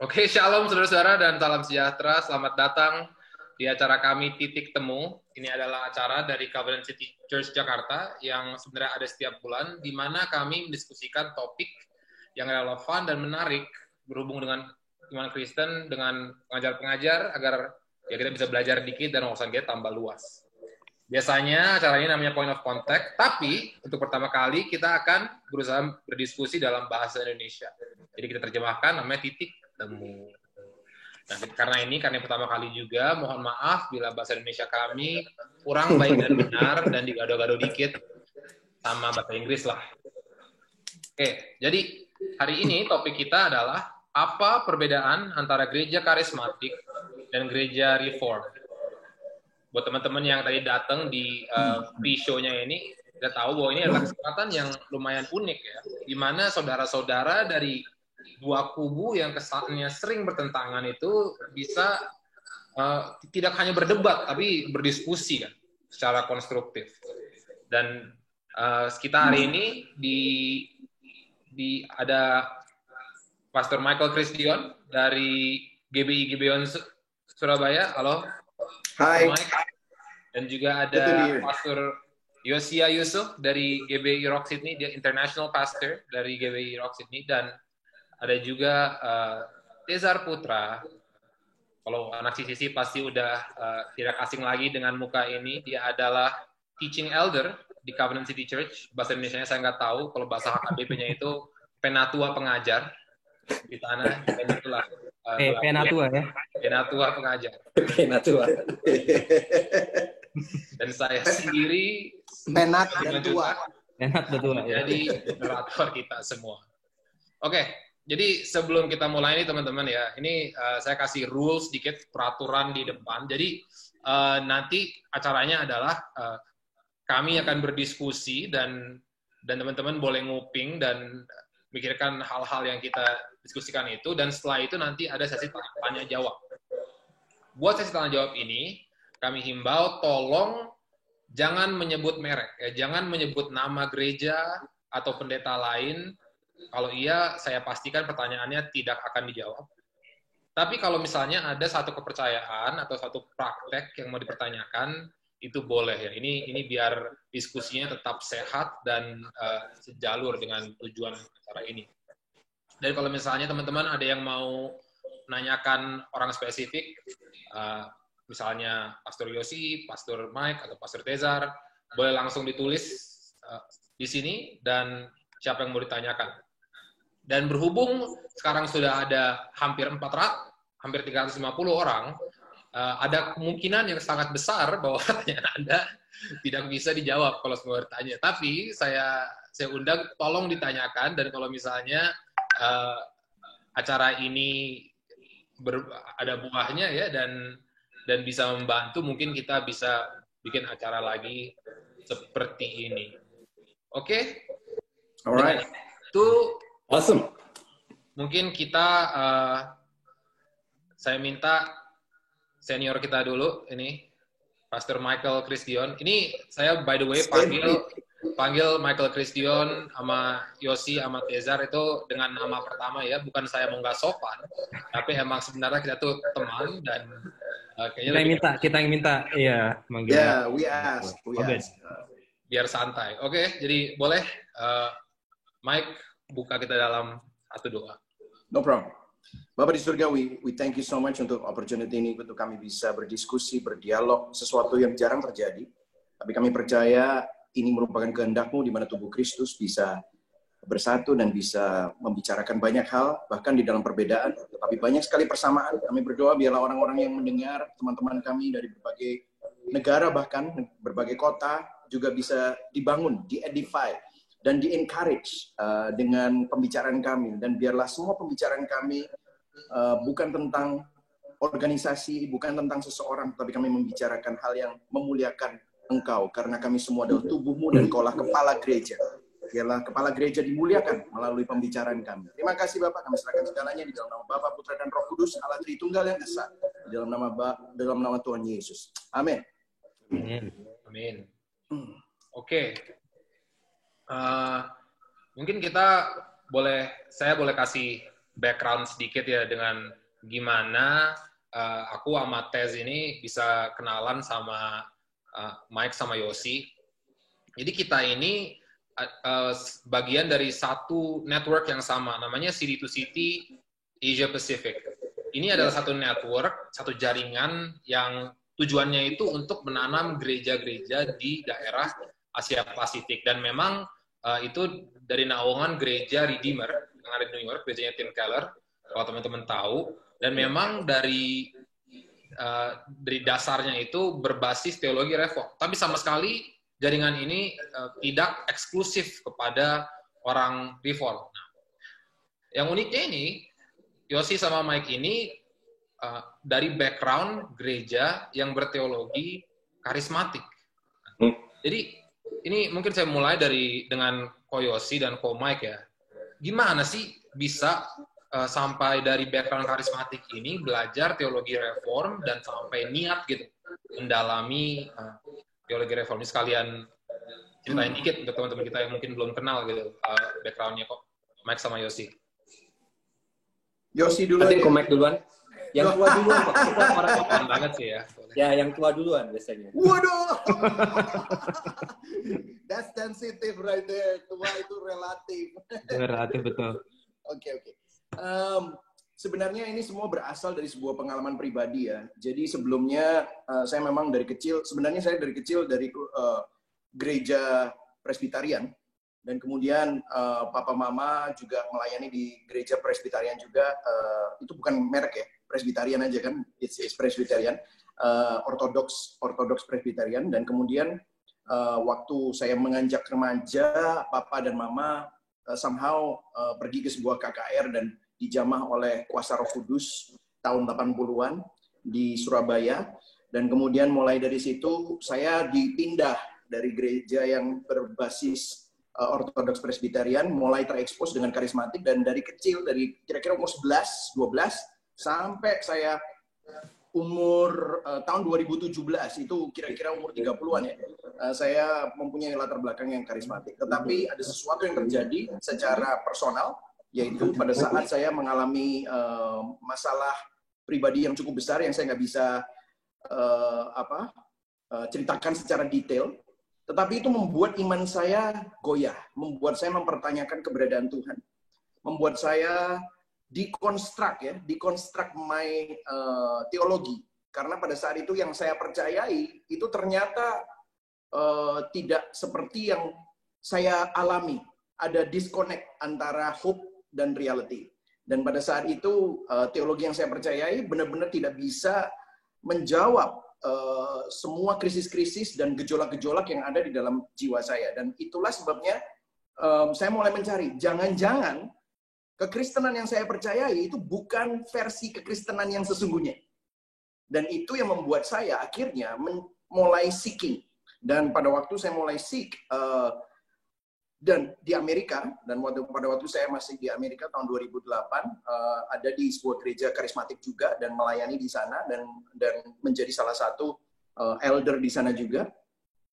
Oke, shalom saudara-saudara dan salam sejahtera. Selamat datang di acara kami Titik Temu. Ini adalah acara dari Covenant City Church Jakarta yang sebenarnya ada setiap bulan, di mana kami mendiskusikan topik yang relevan dan menarik berhubung dengan iman Kristen, dengan pengajar-pengajar, agar ya kita bisa belajar dikit dan wawasan kita tambah luas. Biasanya acara ini namanya Point of Contact, tapi untuk pertama kali kita akan berusaha berdiskusi dalam bahasa Indonesia. Jadi kita terjemahkan namanya Titik Temu. Nah, karena yang pertama kali juga, mohon maaf bila bahasa Indonesia kami kurang baik dan benar dan digado-gado dikit sama bahasa Inggris lah. Oke, jadi hari ini topik kita adalah apa perbedaan antara gereja karismatik dan gereja reform. Buat teman-teman yang tadi datang di pre-show-nya ini, udah tahu bahwa ini adalah kesempatan yang lumayan unik ya, di mana saudara-saudara dari dua kubu yang kesannya sering bertentangan itu bisa tidak hanya berdebat, tapi berdiskusi kan, secara konstruktif. Dan kita hari ini ada Pastor Michael Christion dari GBI Gibeon Surabaya. Halo. Hai. Dan juga ada Pastor Yosia Yusuf dari GBI Rock Sydney, dia international pastor dari GBI Rock Sydney, dan ada juga Tezar Putra. Kalau anak CCC pasti udah tidak asing lagi dengan muka ini. Dia adalah teaching elder di Covenant City Church. Bahasa Indonesianya saya nggak tahu. Kalau bahasa HKBP-nya itu penatua pengajar di sana. Dan itulah. Penatua ya. Penatua pengajar. Penatua. Dan saya sendiri penat dan tua. Penat betul. Jadi moderator kita semua. Oke. Jadi sebelum kita mulai ini teman-teman ya, ini saya kasih rules sedikit, peraturan di depan. Jadi nanti acaranya adalah kami akan berdiskusi dan teman-teman boleh nguping dan mikirkan hal-hal yang kita diskusikan itu, dan setelah itu nanti ada sesi tanya jawab. Buat sesi tanya jawab ini, kami himbau tolong jangan menyebut merek, ya, jangan menyebut nama gereja atau pendeta lain. Kalau iya, saya pastikan pertanyaannya tidak akan dijawab. Tapi kalau misalnya ada satu kepercayaan atau satu praktek yang mau dipertanyakan, itu boleh ya. Ini biar diskusinya tetap sehat dan sejalur dengan tujuan acara ini. Dan kalau misalnya teman-teman ada yang mau nanyakan orang spesifik, misalnya Pastor Yosi, Pastor Mike, atau Pastor Tezar, boleh langsung ditulis di sini dan siapa yang mau ditanyakan. Dan berhubung sekarang sudah ada hampir 350 orang, ada kemungkinan yang sangat besar bahwa pertanyaan Anda tidak bisa dijawab kalau semua bertanya. Tapi saya undang, tolong ditanyakan, dan kalau misalnya acara ini ada buahnya ya dan bisa membantu, mungkin kita bisa bikin acara lagi seperti ini. Oke? Alright. Itu awesome. Mungkin kita saya minta senior kita dulu, ini Pastor Michael Christion. Ini saya by the way panggil Michael Christion sama Yosi sama Tezar itu dengan nama pertama ya, bukan saya mau nggak sopan, tapi emang sebenarnya kita tuh teman dan kayaknya kita yang minta iya manggil. Yeah, we ask. Biar santai. Oke, jadi boleh Mike buka kita dalam satu doa. No problem. Bapak di surga, we thank you so much untuk opportunity ini, untuk kami bisa berdiskusi, berdialog, sesuatu yang jarang terjadi. Tapi kami percaya ini merupakan kehendak-Mu di mana tubuh Kristus bisa bersatu dan bisa membicarakan banyak hal, bahkan di dalam perbedaan, tetapi banyak sekali persamaan. Kami berdoa biarlah orang-orang yang mendengar, teman-teman kami dari berbagai negara, bahkan berbagai kota, juga bisa dibangun, di-edify, dan di-encourage dengan pembicaraan kami. Dan biarlah semua pembicaraan kami bukan tentang organisasi, bukan tentang seseorang, tapi kami membicarakan hal yang memuliakan Engkau, karena kami semua adalah tubuh-Mu dan Engkaulah kepala gereja. Biarlah kepala gereja dimuliakan melalui pembicaraan kami. Terima kasih Bapak, kami serahkan segalanya di dalam nama Bapa, Putra, dan Roh Kudus, Allah Tritunggal yang Esa, di dalam nama Tuhan Yesus. Amin. Amin. Oke. Mungkin saya boleh kasih background sedikit ya dengan gimana aku sama Tez ini bisa kenalan sama Mike sama Yosi. Jadi kita ini bagian dari satu network yang sama, namanya City to City Asia Pacific. Ini adalah satu network, satu jaringan yang tujuannya itu untuk menanam gereja-gereja di daerah Asia Pasifik. Dan memang itu dari naungan gereja Redeemer yang ada di New York, gerejanya Tim Keller, kalau teman-teman tahu. Dan memang dari dasarnya itu berbasis teologi reform. Tapi sama sekali jaringan ini tidak eksklusif kepada orang reform. Nah, yang uniknya ini, Yosi sama Mike ini dari background gereja yang berteologi karismatik. Jadi ini mungkin saya mulai dengan Ko Yosi dan Ko Mike ya. Gimana sih bisa sampai dari background karismatik ini belajar teologi reform dan sampai niat gitu mendalami teologi reform. Ini sekalian ceritain dikit untuk teman-teman kita yang mungkin belum kenal gitu background-nya kok Mike sama Yosi. Yosi dulu. Nanti Mike duluan. Yang tua duluan, Pak. Kita orang banget sih ya. Ya, yang tua duluan biasanya. Waduh. That's sensitive right there. Tua itu relatif. Relatif, betul. Oke. Sebenarnya ini semua berasal dari sebuah pengalaman pribadi ya. Jadi sebelumnya saya memang dari kecil, sebenarnya saya dari kecil dari gereja Presbyterian. Dan kemudian papa mama juga melayani di gereja Presbyterian juga. Itu bukan merek ya, Presbyterian aja kan, it's Presbyterian, Orthodox Presbyterian. Dan kemudian waktu saya menganjak remaja, papa dan mama somehow pergi ke sebuah KKR dan dijamah oleh kuasa Roh Kudus tahun 80-an di Surabaya. Dan kemudian mulai dari situ saya dipindah dari gereja yang berbasis Orthodox Presbyterian, mulai terekspos dengan karismatik, dan dari kecil, dari kira-kira umur 11, 12, sampai saya umur tahun 2017, itu kira-kira umur 30-an ya, saya mempunyai latar belakang yang karismatik. Tetapi ada sesuatu yang terjadi secara personal, yaitu pada saat saya mengalami masalah pribadi yang cukup besar yang saya nggak bisa ceritakan secara detail. Tetapi itu membuat iman saya goyah, membuat saya mempertanyakan keberadaan Tuhan, membuat saya deconstruct my teologi. Karena pada saat itu yang saya percayai itu ternyata tidak seperti yang saya alami. Ada disconnect antara hope dan reality. Dan pada saat itu teologi yang saya percayai benar-benar tidak bisa menjawab semua krisis-krisis dan gejolak-gejolak yang ada di dalam jiwa saya. Dan itulah sebabnya saya mulai mencari, jangan-jangan kekristenan yang saya percayai itu bukan versi kekristenan yang sesungguhnya. Dan itu yang membuat saya akhirnya mulai seeking. Dan pada waktu saya mulai seek, dan di Amerika, dan pada waktu saya masih di Amerika tahun 2008, ada di sebuah gereja karismatik juga dan melayani di sana dan menjadi salah satu elder di sana juga,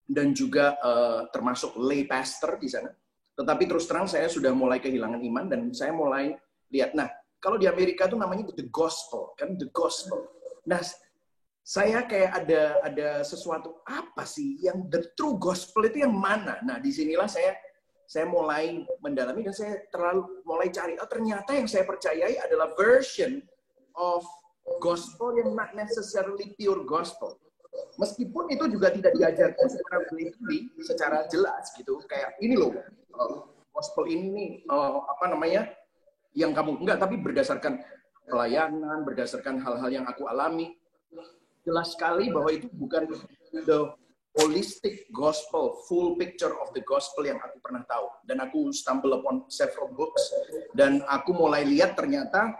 dan juga termasuk lay pastor di sana. Tetapi terus terang saya sudah mulai kehilangan iman dan saya mulai lihat, nah kalau di Amerika itu namanya the gospel, kan, the gospel. Nah saya kayak ada sesuatu, apa sih yang the true gospel itu yang mana? Nah disinilah saya mulai mendalami dan saya mulai cari, ternyata yang saya percayai adalah version of gospel yang not necessarily pure gospel. Meskipun itu juga tidak diajarkan secara blatantly, secara jelas gitu, kayak ini loh, gospel ini nih, yang kamu enggak, tapi berdasarkan pelayanan, berdasarkan hal-hal yang aku alami, jelas sekali bahwa itu bukan the holistic gospel, full picture of the gospel yang aku pernah tahu. Dan aku stumble upon several books, dan aku mulai lihat ternyata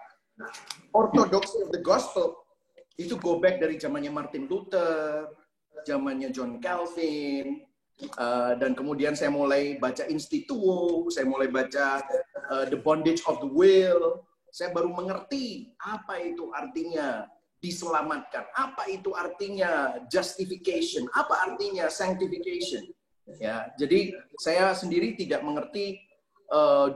orthodoxy of the gospel itu go back dari zamannya Martin Luther, zamannya John Calvin, dan kemudian saya mulai baca Instituo, saya mulai baca The Bondage of the Will. Saya baru mengerti apa itu artinya diselamatkan, apa itu artinya justification, apa artinya sanctification. Ya, jadi saya sendiri tidak mengerti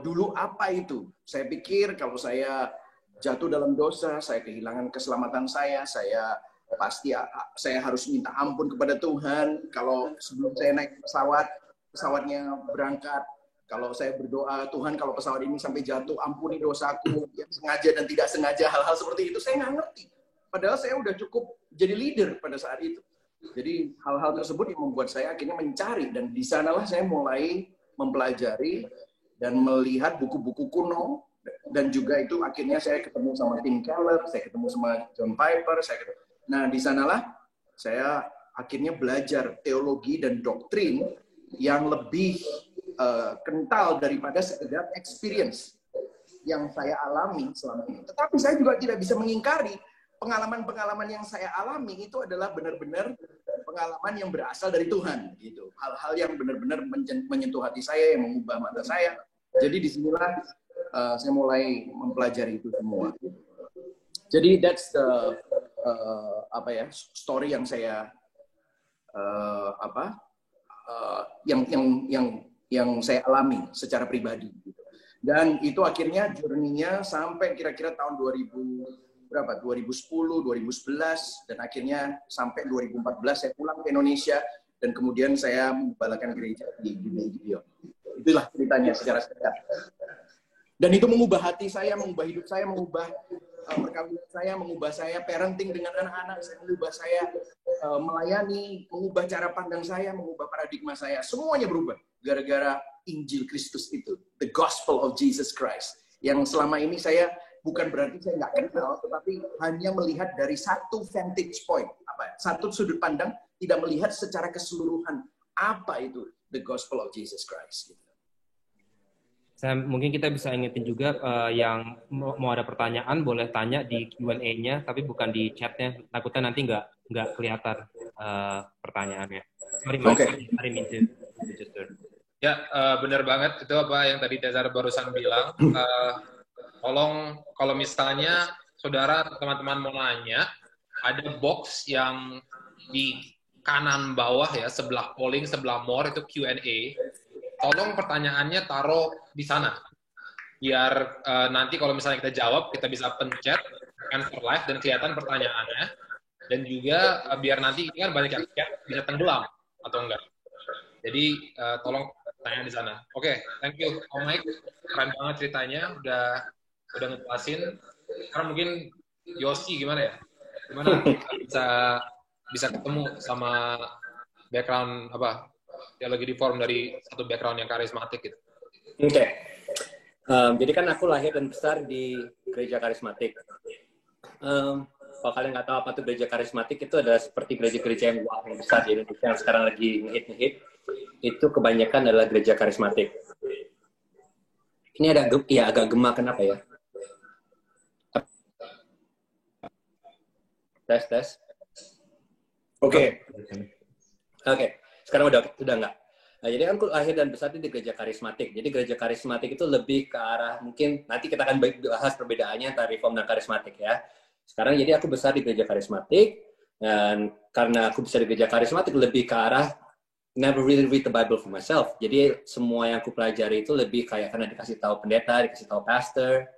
dulu apa itu. Saya pikir kalau saya jatuh dalam dosa, saya kehilangan keselamatan saya pasti saya harus minta ampun kepada Tuhan. Kalau sebelum saya naik pesawatnya berangkat, kalau saya berdoa, Tuhan kalau pesawat ini sampai jatuh, ampuni dosaku yang sengaja dan tidak sengaja, hal-hal seperti itu saya nggak ngerti. Padahal saya udah cukup jadi leader pada saat itu. Jadi hal-hal tersebut yang membuat saya akhirnya mencari, dan di sanalah saya mulai mempelajari dan melihat buku-buku kuno, dan juga itu akhirnya saya ketemu sama Tim Keller, saya ketemu sama John Piper, nah di sanalah saya akhirnya belajar teologi dan doktrin yang lebih kental daripada sekedar experience yang saya alami selama ini. Tetapi saya juga tidak bisa mengingkari pengalaman-pengalaman yang saya alami itu adalah benar-benar pengalaman yang berasal dari Tuhan, gitu. Hal-hal yang benar-benar menyentuh hati saya, yang mengubah mata saya. Jadi disinilah saya mulai mempelajari itu semua. Jadi that's the story yang saya yang saya alami secara pribadi. Dan itu akhirnya journey-nya sampai kira-kira tahun 2010, 2011, dan akhirnya sampai 2014 saya pulang ke Indonesia, dan kemudian saya membalakan gereja di Gideon. Itulah ceritanya secara singkat. Dan itu mengubah hati saya, mengubah hidup saya, mengubah perkawinan saya, mengubah saya parenting dengan anak-anak saya, mengubah saya melayani, mengubah cara pandang saya, mengubah paradigma saya. Semuanya berubah gara-gara Injil Kristus itu, the gospel of Jesus Christ. Yang selama ini saya bukan berarti saya nggak kenal, tetapi hanya melihat dari satu vantage point, satu sudut pandang, tidak melihat secara keseluruhan apa itu the gospel of Jesus Christ. Mungkin kita bisa ingetin juga yang mau ada pertanyaan boleh tanya di Q&A-nya, tapi bukan di chat-nya. Takutnya nanti nggak kelihatan pertanyaannya. Sorry, Mas. Ya, benar banget. Itu apa yang tadi Cesar barusan bilang. Tolong, kalau misalnya saudara atau teman-teman mau nanya, ada box yang di kanan bawah ya, sebelah polling, sebelah more, itu Q&A. Tolong pertanyaannya taruh di sana. Biar nanti kalau misalnya kita jawab, kita bisa pencet, answer live, dan kelihatan pertanyaannya. Dan juga biar nanti ini kan banyak yang chat, bisa tenggelam atau enggak. Jadi tolong tanya di sana. Oke, thank you Om Mike. Keren banget ceritanya, udah ngejelasin. Sekarang mungkin Yosi gimana ya? Gimana bisa ketemu sama background teologi reform dari satu background yang karismatik gitu. Oke. Jadi kan aku lahir dan besar di gereja karismatik. Kalau kalian nggak tahu apa itu gereja karismatik, itu adalah seperti gereja-gereja yang besar di Indonesia yang sekarang lagi ngehit. Itu kebanyakan adalah gereja karismatik. Ini agak gema, kenapa ya? Tes. Oke. Sekarang udah nggak. Nah, jadi kan aku lahir dan besar di gereja karismatik. Jadi gereja karismatik itu lebih ke arah, mungkin nanti kita akan bahas perbedaannya antara reform dan karismatik ya. Sekarang jadi aku besar di gereja karismatik, dan karena aku besar di gereja karismatik lebih ke arah never really read the Bible for myself. Jadi semua yang aku pelajari itu lebih kayak karena dikasih tahu pendeta, dikasih tahu pastor.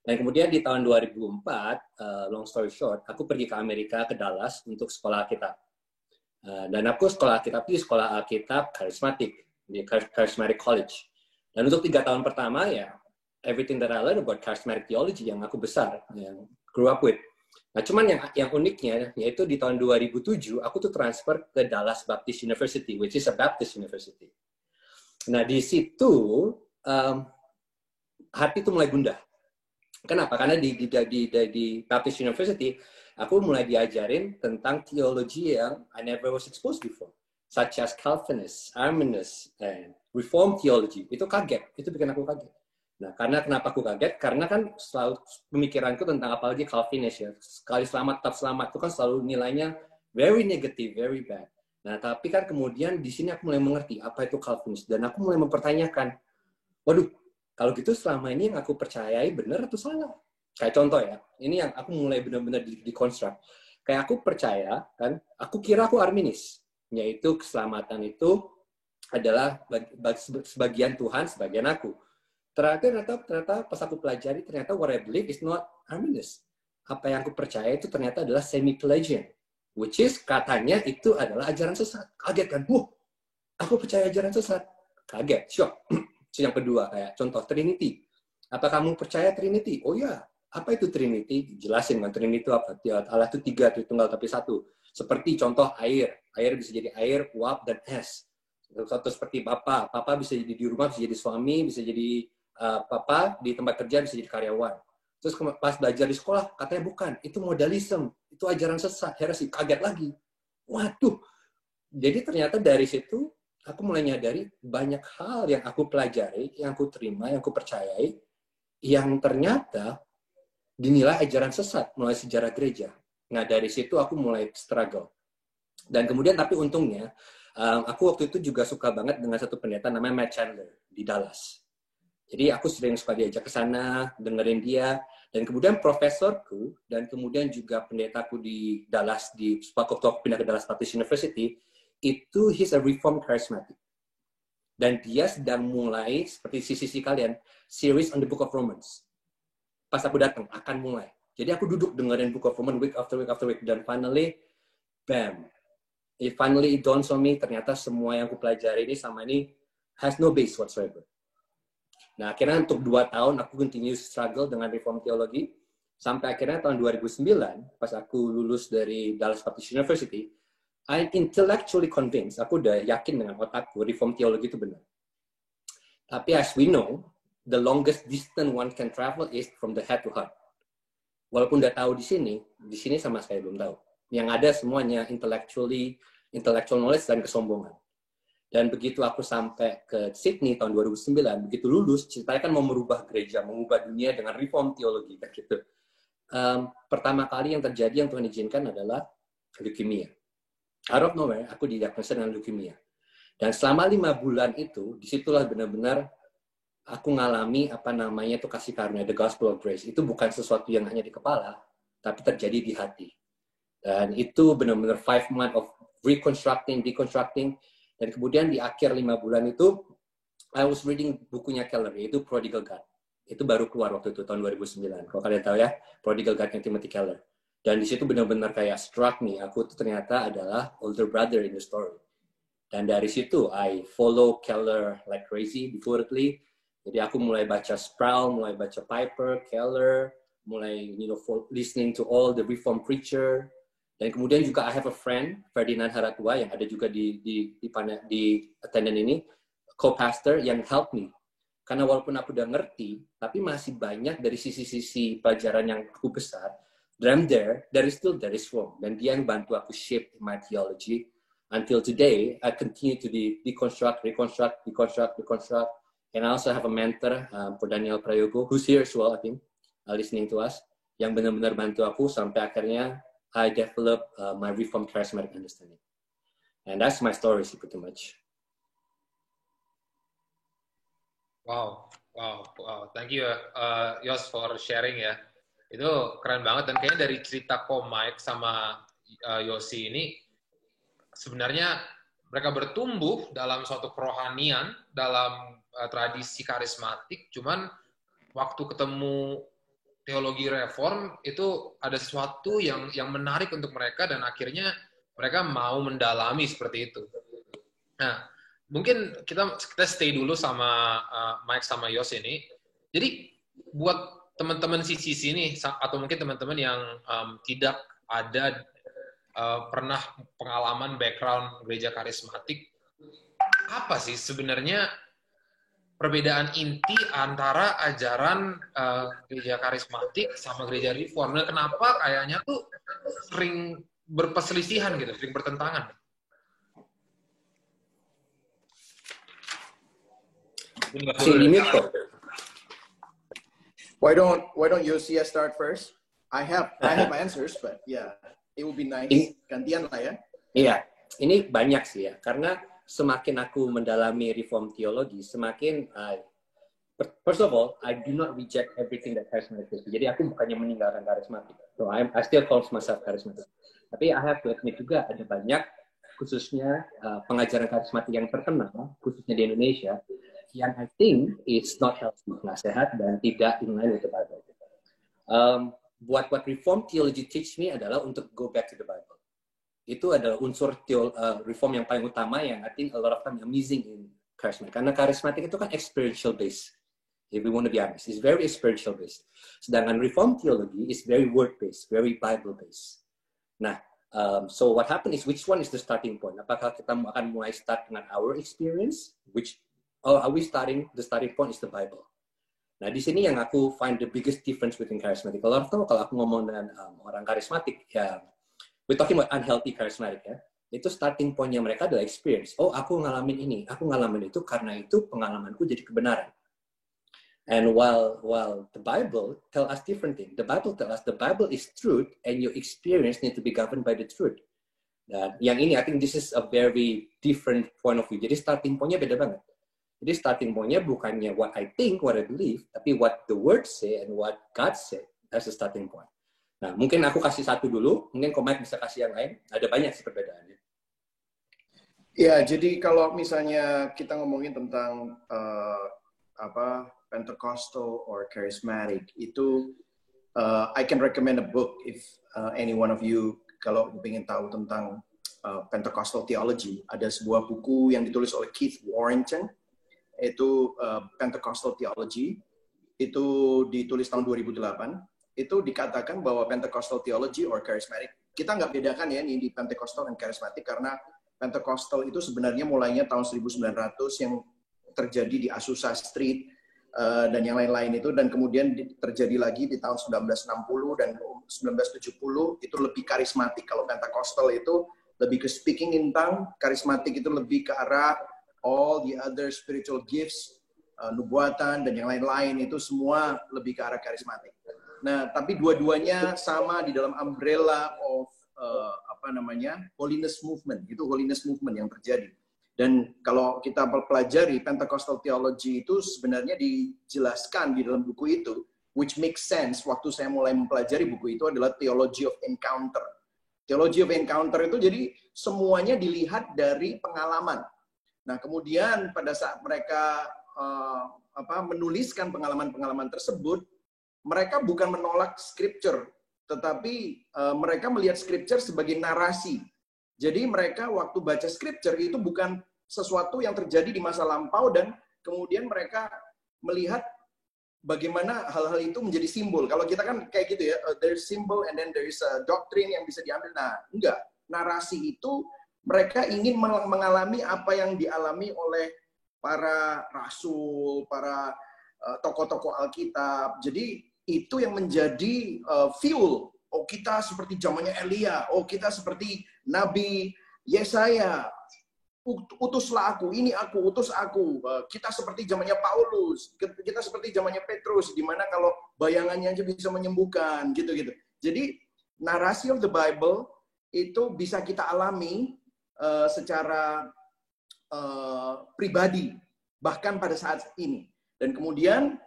Dan kemudian di tahun 2004, long story short, aku pergi ke Amerika, ke Dallas untuk sekolah Alkitab. Dan aku sekolah Alkitab di sekolah Alkitab karismatik, di Charismatic College. Dan untuk 3 tahun pertama ya, everything that I learned about charismatic theology yang aku besar, yang grew up with. Nah, cuman yang uniknya, yaitu di tahun 2007, aku tuh transfer ke Dallas Baptist University, which is a Baptist University. Nah, di situ, hati tuh mulai gundah. Kenapa? Karena di Baptist University, aku mulai diajarin tentang teologi yang I never was exposed before. Such as Calvinist, Arminius, and Reformed theology. Itu kaget. Itu bikin aku kaget. Nah, kenapa aku kaget? Karena kan selalu pemikiranku tentang apalagi Calvinist ya. Sekali selamat, tetap selamat. Itu kan selalu nilainya very negative, very bad. Nah, tapi kan kemudian di sini aku mulai mengerti apa itu Calvinist. Dan aku mulai mempertanyakan, waduh, kalau gitu selama ini yang aku percayai benar atau salah? Kayak contoh ya, ini yang aku mulai benar-benar dikonstruk. Kayak aku percaya, kan, aku kira aku Arminis. Yaitu keselamatan itu adalah sebagian Tuhan, sebagian aku. Ternyata pas aku pelajari, ternyata what I believe is not Arminius. Apa yang aku percaya itu ternyata adalah semi-Pelagian. Which is katanya itu adalah ajaran sesat. Kaget kan? Aku percaya ajaran sesat. Kaget, shock. Yang kedua, kayak contoh Trinity. Apa kamu percaya Trinity? Oh ya, apa itu Trinity? Jelasin kan, Trinity itu apa? Allah itu 3, Tritunggal tapi 1. Seperti contoh air. Air bisa jadi air, uap, dan es. Contoh seperti Papa bisa jadi di rumah, bisa jadi suami, bisa jadi Papa di tempat kerja, bisa jadi karyawan. Terus pas belajar di sekolah, katanya bukan. Itu modalisme. Itu ajaran sesat, heresi. Kaget lagi. Waduh. Jadi ternyata dari situ, aku mulai nyadari banyak hal yang aku pelajari, yang aku terima, yang aku percayai, yang ternyata dinilai ajaran sesat mulai sejarah gereja. Nah, dari situ aku mulai struggle. Dan kemudian, tapi untungnya, aku waktu itu juga suka banget dengan satu pendeta namanya Matt Chandler di Dallas. Jadi aku sering suka diajak ke sana, dengerin dia, dan kemudian profesorku, dan kemudian juga pendetaku di Dallas, di waktu aku pindah ke Dallas Baptist University, itu he's a reformed charismatic. Dan dia sedang mulai, seperti sisi kalian, series on the Book of Romans. Pas aku datang, akan mulai. Jadi aku duduk dengerin Book of Romans week after week after week, dan finally, bam! Finally it dawns on me, ternyata semua yang aku pelajari ini sama ini has no base whatsoever. Nah, akhirnya untuk 2 tahun aku continue struggle dengan reform teologi, sampai akhirnya tahun 2009, pas aku lulus dari Dallas Baptist University, I'm intellectually convinced, aku udah yakin dengan otakku, reform teologi itu benar. Tapi as we know, the longest distance one can travel is from the head to heart. Walaupun udah tahu di sini sama sekali belum tahu. Yang ada semuanya intellectual knowledge dan kesombongan. Dan begitu aku sampai ke Sydney tahun 2009, begitu lulus, ceritanya kan mau merubah gereja, mengubah dunia dengan reform teologi, kayak gitu. Pertama kali yang terjadi yang Tuhan izinkan adalah leukemia. Out of nowhere, aku didiagnosa dengan leukemia. Dan selama 5 bulan itu, disitulah benar-benar aku ngalami apa namanya itu kasih karunia, the gospel of grace. Itu bukan sesuatu yang hanya di kepala, tapi terjadi di hati. Dan itu benar-benar 5 months of reconstructing, deconstructing. Dan kemudian di akhir 5 bulan itu, I was reading bukunya Keller, yaitu Prodigal God. Itu baru keluar waktu itu, tahun 2009. Kalau kalian tahu ya, Prodigal God-nya Timothy Keller. Dan di situ benar-benar kayak struck me, aku tuh ternyata adalah older brother in the story. Dan dari situ, I follow Keller like crazy, devoutly. Jadi aku mulai baca Sproul, mulai baca Piper, Keller, mulai listening to all the reform preacher. Dan kemudian juga I have a friend, Ferdinand Haratua, yang ada juga di attendant ini, co-pastor yang help me. Karena walaupun aku udah ngerti, tapi masih banyak dari sisi-sisi pelajaran yang aku besar, there is wrong. Dan dia yang bantu aku shape my theology. Until today, I continue to deconstruct. And I also have a mentor, for Daniel Prayogo, who's here as well, I think, listening to us, yang benar-benar bantu aku sampai akhirnya I develop my reformed charismatic understanding. And that's my story, pretty much. Wow. Thank you, Yos, for sharing ya. Itu keren banget, dan kayaknya dari cerita Ko Mike sama Yosi ini, sebenarnya mereka bertumbuh dalam suatu kerohanian, dalam tradisi karismatik, cuman waktu ketemu teologi reform itu ada sesuatu yang menarik untuk mereka, dan akhirnya mereka mau mendalami seperti itu. Nah, mungkin kita stay dulu sama Mike sama Yos ini. Jadi buat teman-teman CCC ini, atau mungkin teman-teman yang tidak ada pernah pengalaman background gereja karismatik, apa sih sebenarnya perbedaan inti antara ajaran gereja karismatik sama gereja reform? Dan kenapa kayaknya tuh sering berperselisihan gitu, sering bertentangan? Why don't Yosia start first? I have answers, but yeah, it would be nice. Gantian lah ya. Iya, ini banyak sih ya, karena semakin aku mendalami reform teologi, semakin first of all, I do not reject everything that charismatic is. Jadi aku bukannya meninggalkan karismatik. So I still call myself charismatic. Tapi I have to admit juga ada banyak, khususnya pengajaran karismatik yang terkenal, khususnya di Indonesia, yang I think is not healthy, nggak sehat dan tidak in line with the Bible. What Reform theology teach me adalah untuk go back to the Bible. Itu adalah unsur reform yang paling utama yang I think a lot of time amazing in charismatic. Karena charismatic itu kan experiential based. If we want to be honest, it's very experiential based. Sedangkan Reform theology is very word based, very Bible based. Nah, so what happened is, which one is the starting point? Apakah kita akan mulai start dengan our experience, or are we starting, the starting point is the Bible? Nah, di sini yang aku find the biggest difference between charismatic. Kalau aku ngomong dengan orang karismatik, ya, we're talking about unhealthy charismatic, ya. Itu starting point-nya mereka adalah experience. Oh, aku ngalamin ini, aku ngalamin itu, karena itu pengalamanku jadi kebenaran. And while the Bible tell us different thing, the Bible tell us the Bible is truth, and your experience need to be governed by the truth. Dan yang ini, I think this is a very different point of view. Jadi starting point-nya beda banget. Jadi starting point-nya bukannya what I think, what I believe, tapi what the word say and what God said. That's the starting point. Nah, mungkin aku kasih satu dulu, mungkin Mike bisa kasih yang lain. Ada banyak sih perbedaannya. Ya, jadi kalau misalnya kita ngomongin tentang Pentecostal or charismatic, itu I can recommend a book if any one of you kalau ingin tahu tentang Pentecostal theology. Ada sebuah buku yang ditulis oleh Keith Warrington. Itu Pentecostal Theology, itu ditulis tahun 2008, itu dikatakan bahwa Pentecostal Theology or Charismatic, kita nggak bedakan ya ini di Pentecostal dan Charismatic, karena Pentecostal itu sebenarnya mulainya tahun 1900 yang terjadi di Azusa Street dan yang lain-lain itu, dan kemudian terjadi lagi di tahun 1960 dan 1970, itu lebih karismatik. Kalau Pentecostal itu lebih ke speaking in tongue, Charismatic itu lebih ke arah all the other spiritual gifts, nubuatan, dan yang lain-lain, itu semua lebih ke arah karismatik. Nah, tapi dua-duanya sama di dalam umbrella of holiness movement. Itu holiness movement yang terjadi. Dan kalau kita pelajari Pentecostal theology itu sebenarnya dijelaskan di dalam buku itu, which makes sense waktu saya mulai mempelajari buku itu, adalah theology of encounter. Theology of encounter itu jadi semuanya dilihat dari pengalaman. Nah, kemudian pada saat mereka menuliskan pengalaman-pengalaman tersebut, mereka bukan menolak scripture, tetapi mereka melihat scripture sebagai narasi. Jadi mereka waktu baca scripture itu bukan sesuatu yang terjadi di masa lampau, dan kemudian mereka melihat bagaimana hal-hal itu menjadi simbol. Kalau kita kan kayak gitu ya, there's symbol and then there is a doctrine yang bisa diambil. Nah, enggak. Narasi itu mereka ingin mengalami apa yang dialami oleh para rasul, para tokoh-tokoh Alkitab. Jadi itu yang menjadi fuel. Oh, kita seperti zamannya Elia. Oh, kita seperti Nabi Yesaya. Utuslah aku, ini aku, utus aku. Kita seperti zamannya Paulus. Kita seperti zamannya Petrus, di mana kalau bayangannya aja bisa menyembuhkan, gitu-gitu. Jadi narasi of the Bible itu bisa kita alami secara pribadi, bahkan pada saat ini. Dan kemudian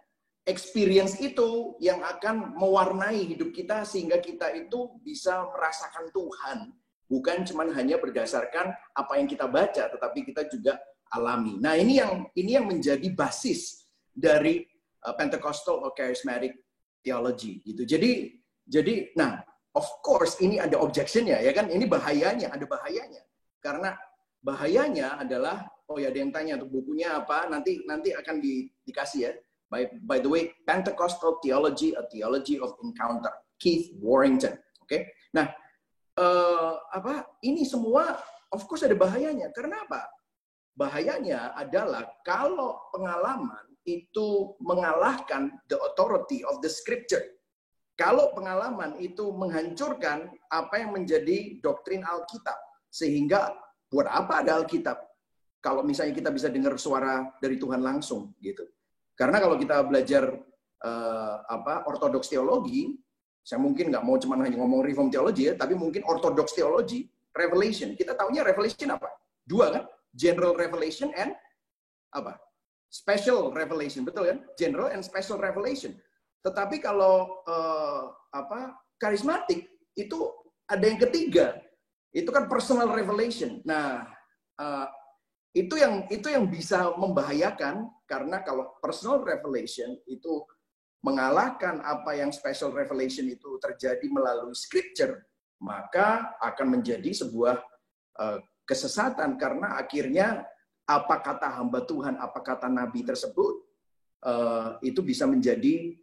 experience itu yang akan mewarnai hidup kita sehingga kita itu bisa merasakan Tuhan. Bukan cuma hanya berdasarkan apa yang kita baca, tetapi kita juga alami. Nah, ini yang menjadi basis dari Pentecostal or Charismatic theology gitu. Jadi nah, of course ini ada objection-nya ya kan? Ini bahayanya, ada bahayanya. Karena bahayanya adalah, oh ya ada yang tanya untuk bukunya apa, nanti akan dikasih ya. By the way, Pentecostal Theology, a Theology of Encounter, Keith Warrington. Oke? Nah, ini semua of course ada bahayanya. Karena apa? Bahayanya adalah kalau pengalaman itu mengalahkan the authority of the scripture. Kalau pengalaman itu menghancurkan apa yang menjadi doktrin Alkitab. Sehingga buat apa ada Alkitab? Kalau misalnya kita bisa dengar suara dari Tuhan langsung gitu. Karena kalau kita belajar ortodoks teologi, saya mungkin nggak mau cuma hanya ngomong reform teologi ya, tapi mungkin ortodoks teologi, revelation. Kita taunya revelation apa? Dua kan? General revelation and apa? Special revelation, betul kan? General and special revelation. Tetapi kalau karismatik itu ada yang ketiga. Itu kan personal revelation. Nah, itu yang bisa membahayakan, karena kalau personal revelation itu mengalahkan apa yang special revelation itu terjadi melalui scripture, maka akan menjadi sebuah kesesatan, karena akhirnya apa kata hamba Tuhan, apa kata nabi tersebut itu bisa menjadi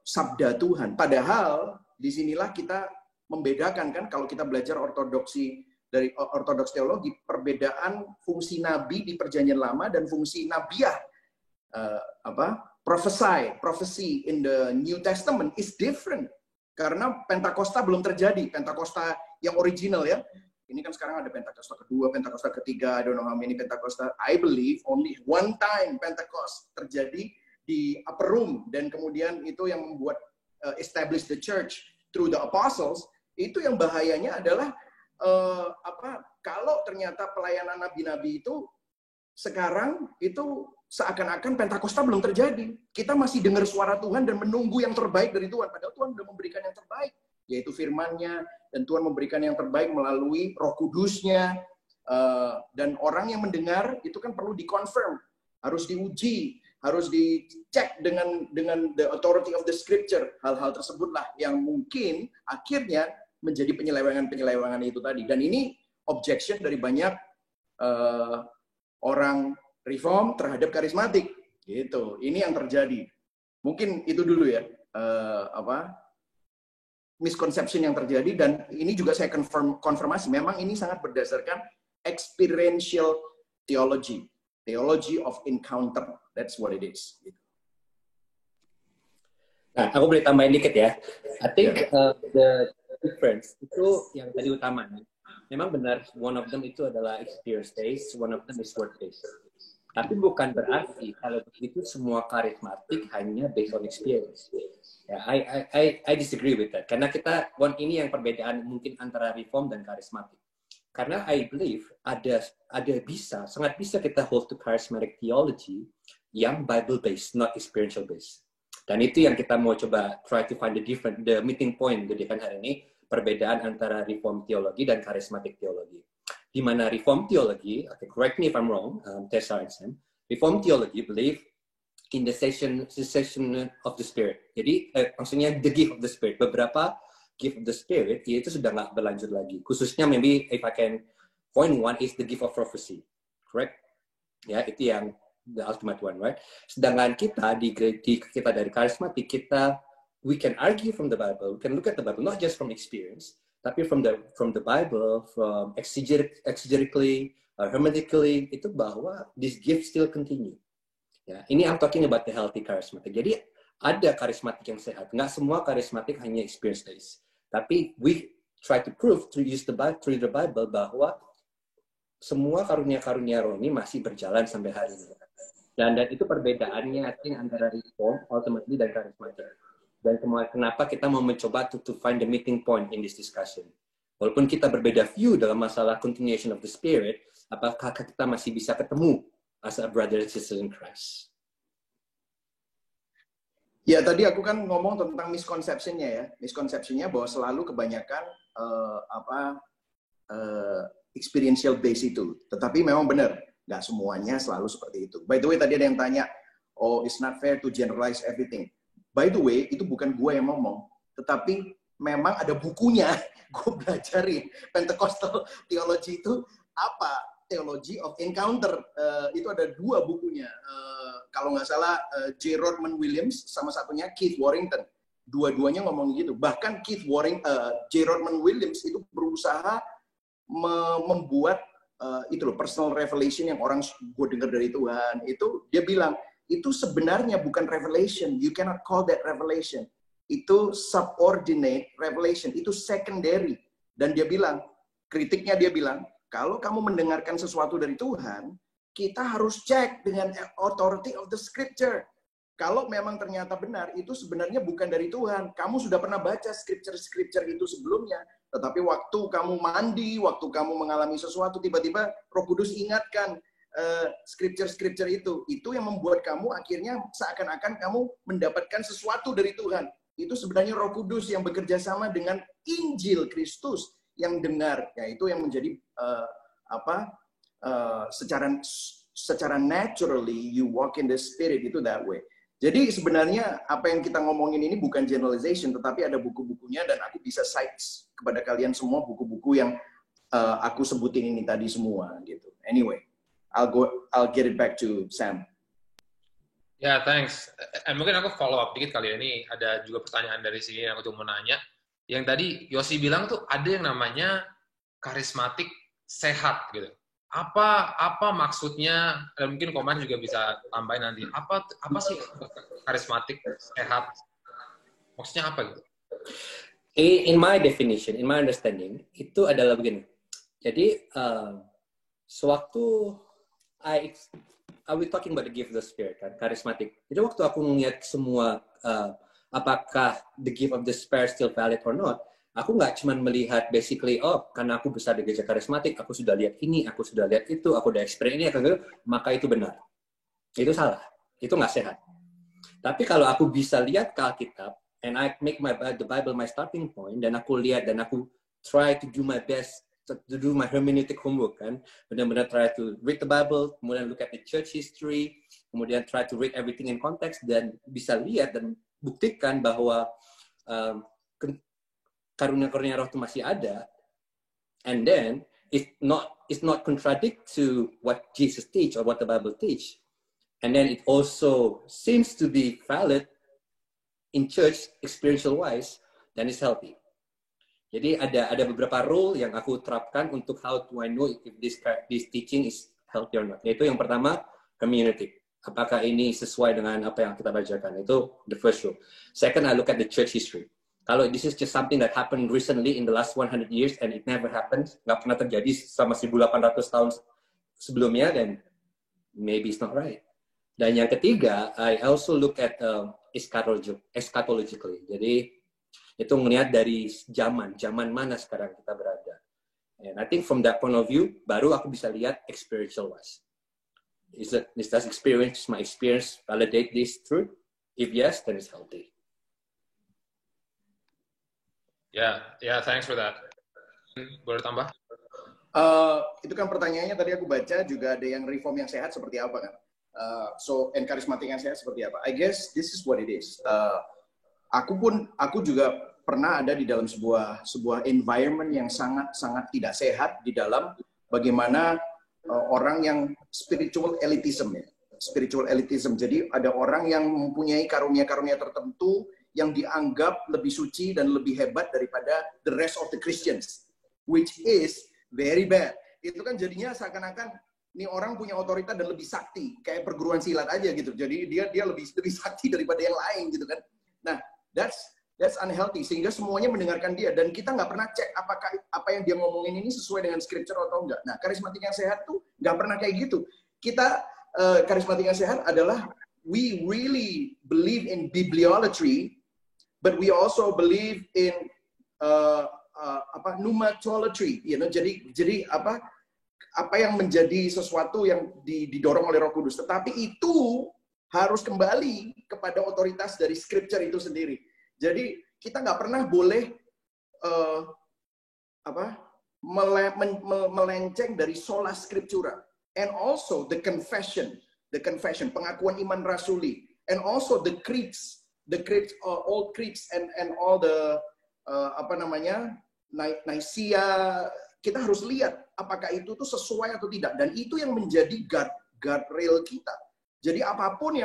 sabda Tuhan. Padahal disinilah kita membedakan, kan, kalau kita belajar ortodoksi dari ortodoks teologi, perbedaan fungsi nabi di Perjanjian Lama dan fungsi nabiah, prophecy in the New Testament is different. Karena Pentakosta belum terjadi, Pentakosta yang original ya. Ini kan sekarang ada Pentakosta kedua, Pentakosta ketiga, I don't know how many Pentakosta. I believe only one time Pentecost terjadi di upper room, dan kemudian itu yang membuat establish the church through the apostles. Itu yang bahayanya adalah kalau ternyata pelayanan nabi-nabi itu sekarang itu seakan-akan Pentakosta belum terjadi. Kita masih dengar suara Tuhan dan menunggu yang terbaik dari Tuhan. Padahal Tuhan sudah memberikan yang terbaik, yaitu firman-Nya, dan Tuhan memberikan yang terbaik melalui Roh Kudus-Nya. Dan orang yang mendengar itu kan perlu dikonfirm, harus diuji, harus dicek dengan the authority of the scripture. Hal-hal tersebutlah yang mungkin akhirnya menjadi penyelewengan itu tadi. Dan ini objection dari banyak orang reform terhadap karismatik, gitu. Ini yang terjadi. Mungkin itu dulu ya, misconception yang terjadi, dan ini juga saya konfirmasi. Memang ini sangat berdasarkan experiential theology, theology of encounter. That's what it is. Gitu. Nah, aku boleh tambahin dikit ya. I think the difference itu yang tadi utama. Memang benar, one of them itu adalah experience based, one of them is word based. Tapi bukan berarti kalau begitu semua karismatik hanya based on experience. Ya, I disagree with that. Karena ini yang perbedaan mungkin antara reform dan karismatik. Karena I believe sangat bisa kita hold to charismatic theology yang Bible based, not experiential based. Dan itu yang kita mau coba try to find the meeting point jadikan hari ini, perbedaan antara reform teologi dan karismatik teologi. Di mana reform teologi, okay, correct me if I'm wrong, Tessa and Sam, reform theology believe in the cessation of the spirit. Jadi maksudnya the gift of the spirit. Beberapa gift of the spirit itu sudah nggak berlanjut lagi. Khususnya maybe if I can point one is the gift of prophecy, correct? Ya, itu yang the ultimate one, right? Sedangkan kita kita dari karismatik, we can argue from the Bible, we can look at the Bible not just from experience, tapi from the Bible, from exegetically, hermeneutically, itu bahwa this gift still continue. Ya, ini I'm talking about the healthy charismatic. Jadi ada karismatik yang sehat. Nggak semua karismatik hanya experience based. Tapi we try to prove through the Bible bahwa semua karunia-karunia roh ini masih berjalan sampai hari ini. Dan itu perbedaannya I think antara reform ultimately dan karismatik. Dan kenapa kita mau mencoba to find the meeting point in this discussion. Walaupun kita berbeda view dalam masalah continuation of the spirit, apakah kita masih bisa ketemu as a brother and sister in Christ? Ya, tadi aku kan ngomong tentang misconception-nya ya. Misconception-nya bahwa selalu kebanyakan experiential base itu. Tetapi memang benar, nggak semuanya selalu seperti itu. By the way, tadi ada yang tanya, oh, it's not fair to generalize everything. By the way, itu bukan gue yang ngomong, tetapi memang ada bukunya. Gue belajarin Pentecostal theology itu apa? Theology of Encounter. Itu ada 2 bukunya. Kalau nggak salah, J. Rodman Williams, sama satunya Keith Warrington. Dua-duanya ngomong gitu. Bahkan J. Rodman Williams itu berusaha membuat itu loh, personal revelation yang orang gue dengar dari Tuhan. Itu dia bilang, itu sebenarnya bukan revelation. You cannot call that revelation. Itu subordinate revelation. Itu secondary. Dan dia bilang, kritiknya dia bilang, kalau kamu mendengarkan sesuatu dari Tuhan, kita harus cek dengan authority of the scripture. Kalau memang ternyata benar, itu sebenarnya bukan dari Tuhan. Kamu sudah pernah baca scripture itu sebelumnya. Tetapi waktu kamu mandi, waktu kamu mengalami sesuatu, tiba-tiba Roh Kudus ingatkan, scripture itu yang membuat kamu akhirnya seakan-akan kamu mendapatkan sesuatu dari Tuhan. Itu sebenarnya Roh Kudus yang bekerja sama dengan Injil Kristus yang dengar. Ya, itu yang menjadi secara naturally you walk in the spirit itu that way. Jadi sebenarnya apa yang kita ngomongin ini bukan generalization, tetapi ada buku-bukunya dan aku bisa cite kepada kalian semua buku-buku yang aku sebutin ini tadi semua gitu. Anyway, I'll get it back to Sam. Ya, thanks. Mungkin aku follow up dikit kali ya. Ini ada juga pertanyaan dari sini yang aku cuma mau nanya. Yang tadi Yosi bilang tuh ada yang namanya karismatik sehat gitu. Apa maksudnya? Dan mungkin Komar juga bisa tambahin nanti. Apa sih karismatik sehat? Maksudnya apa gitu? In my definition, in my understanding, itu adalah begini. Jadi sewaktu I was talking about the gift of the Spirit, kan, karismatik. Jadi waktu aku melihat semua apakah the gift of the Spirit still valid or not, aku nggak cuma melihat basically, karena aku besar di gereja karismatik, aku sudah lihat ini, aku sudah lihat itu, aku udah experience ini, maka itu benar. Itu salah. Itu nggak sehat. Tapi kalau aku bisa lihat ke Alkitab, and I make the Bible my starting point, dan aku lihat, dan aku try to do my best, to do my hermeneutic homework, kan. Benar-benar try to read the Bible, kemudian look at the church history, kemudian try to read everything in context, dan bisa lihat dan buktikan bahwa karunia-karunia roh itu masih ada, and then it's not contradict to what Jesus teach or what the Bible teach, and then it also seems to be valid in church experiential wise, then it's healthy. Jadi ada beberapa rule yang aku terapkan untuk how do I know if this teaching is healthy or not. Yaitu yang pertama, community. Apakah ini sesuai dengan apa yang kita bacakan? Itu the first rule. Second, I look at the church history. Kalau this is just something that happened recently in the last 100 years and it never happened, nggak pernah terjadi sama 1.800 tahun sebelumnya, then maybe it's not right. Dan yang ketiga, I also look at eschatologically. Jadi itu ngelihat dari zaman mana sekarang kita berada. And I think from that point of view, baru aku bisa lihat experiential wise. Is that experience, my experience validate this truth? If yes, then it's healthy. Yeah, thanks for that. Boleh tambah? Itu kan pertanyaannya tadi aku baca juga ada yang reform yang sehat seperti apa kan? And karismatik yang sehat seperti apa? I guess this is what it is. Aku juga pernah ada di dalam sebuah environment yang sangat tidak sehat di dalam bagaimana orang yang spiritual elitism ya. Spiritual elitism. Jadi ada orang yang mempunyai karunia-karunia tertentu yang dianggap lebih suci dan lebih hebat daripada the rest of the Christians, which is very bad. Itu kan jadinya seakan-akan nih orang punya otoritas dan lebih sakti, kayak perguruan silat aja gitu. Jadi dia lebih sakti daripada yang lain gitu kan. Nah, that's unhealthy, sehingga semuanya mendengarkan dia dan kita nggak pernah cek apakah apa yang dia ngomongin ini sesuai dengan scripture atau enggak. Nah, karismatik yang sehat tuh nggak pernah kayak gitu. Kita karismatik yang sehat adalah we really believe in bibliolatry, but we also believe in pneumatology, you know. Jadi apa yang menjadi sesuatu yang didorong oleh Roh Kudus, tetapi itu harus kembali kepada otoritas dari scripture itu sendiri. Jadi kita nggak pernah boleh melenceng dari sola scriptura, and also the confession, pengakuan iman rasuli, and also the creeds, all creeds and all the Nicaea. Kita harus lihat apakah itu tuh sesuai atau tidak, dan itu yang menjadi guardrail kita. Jadi apapun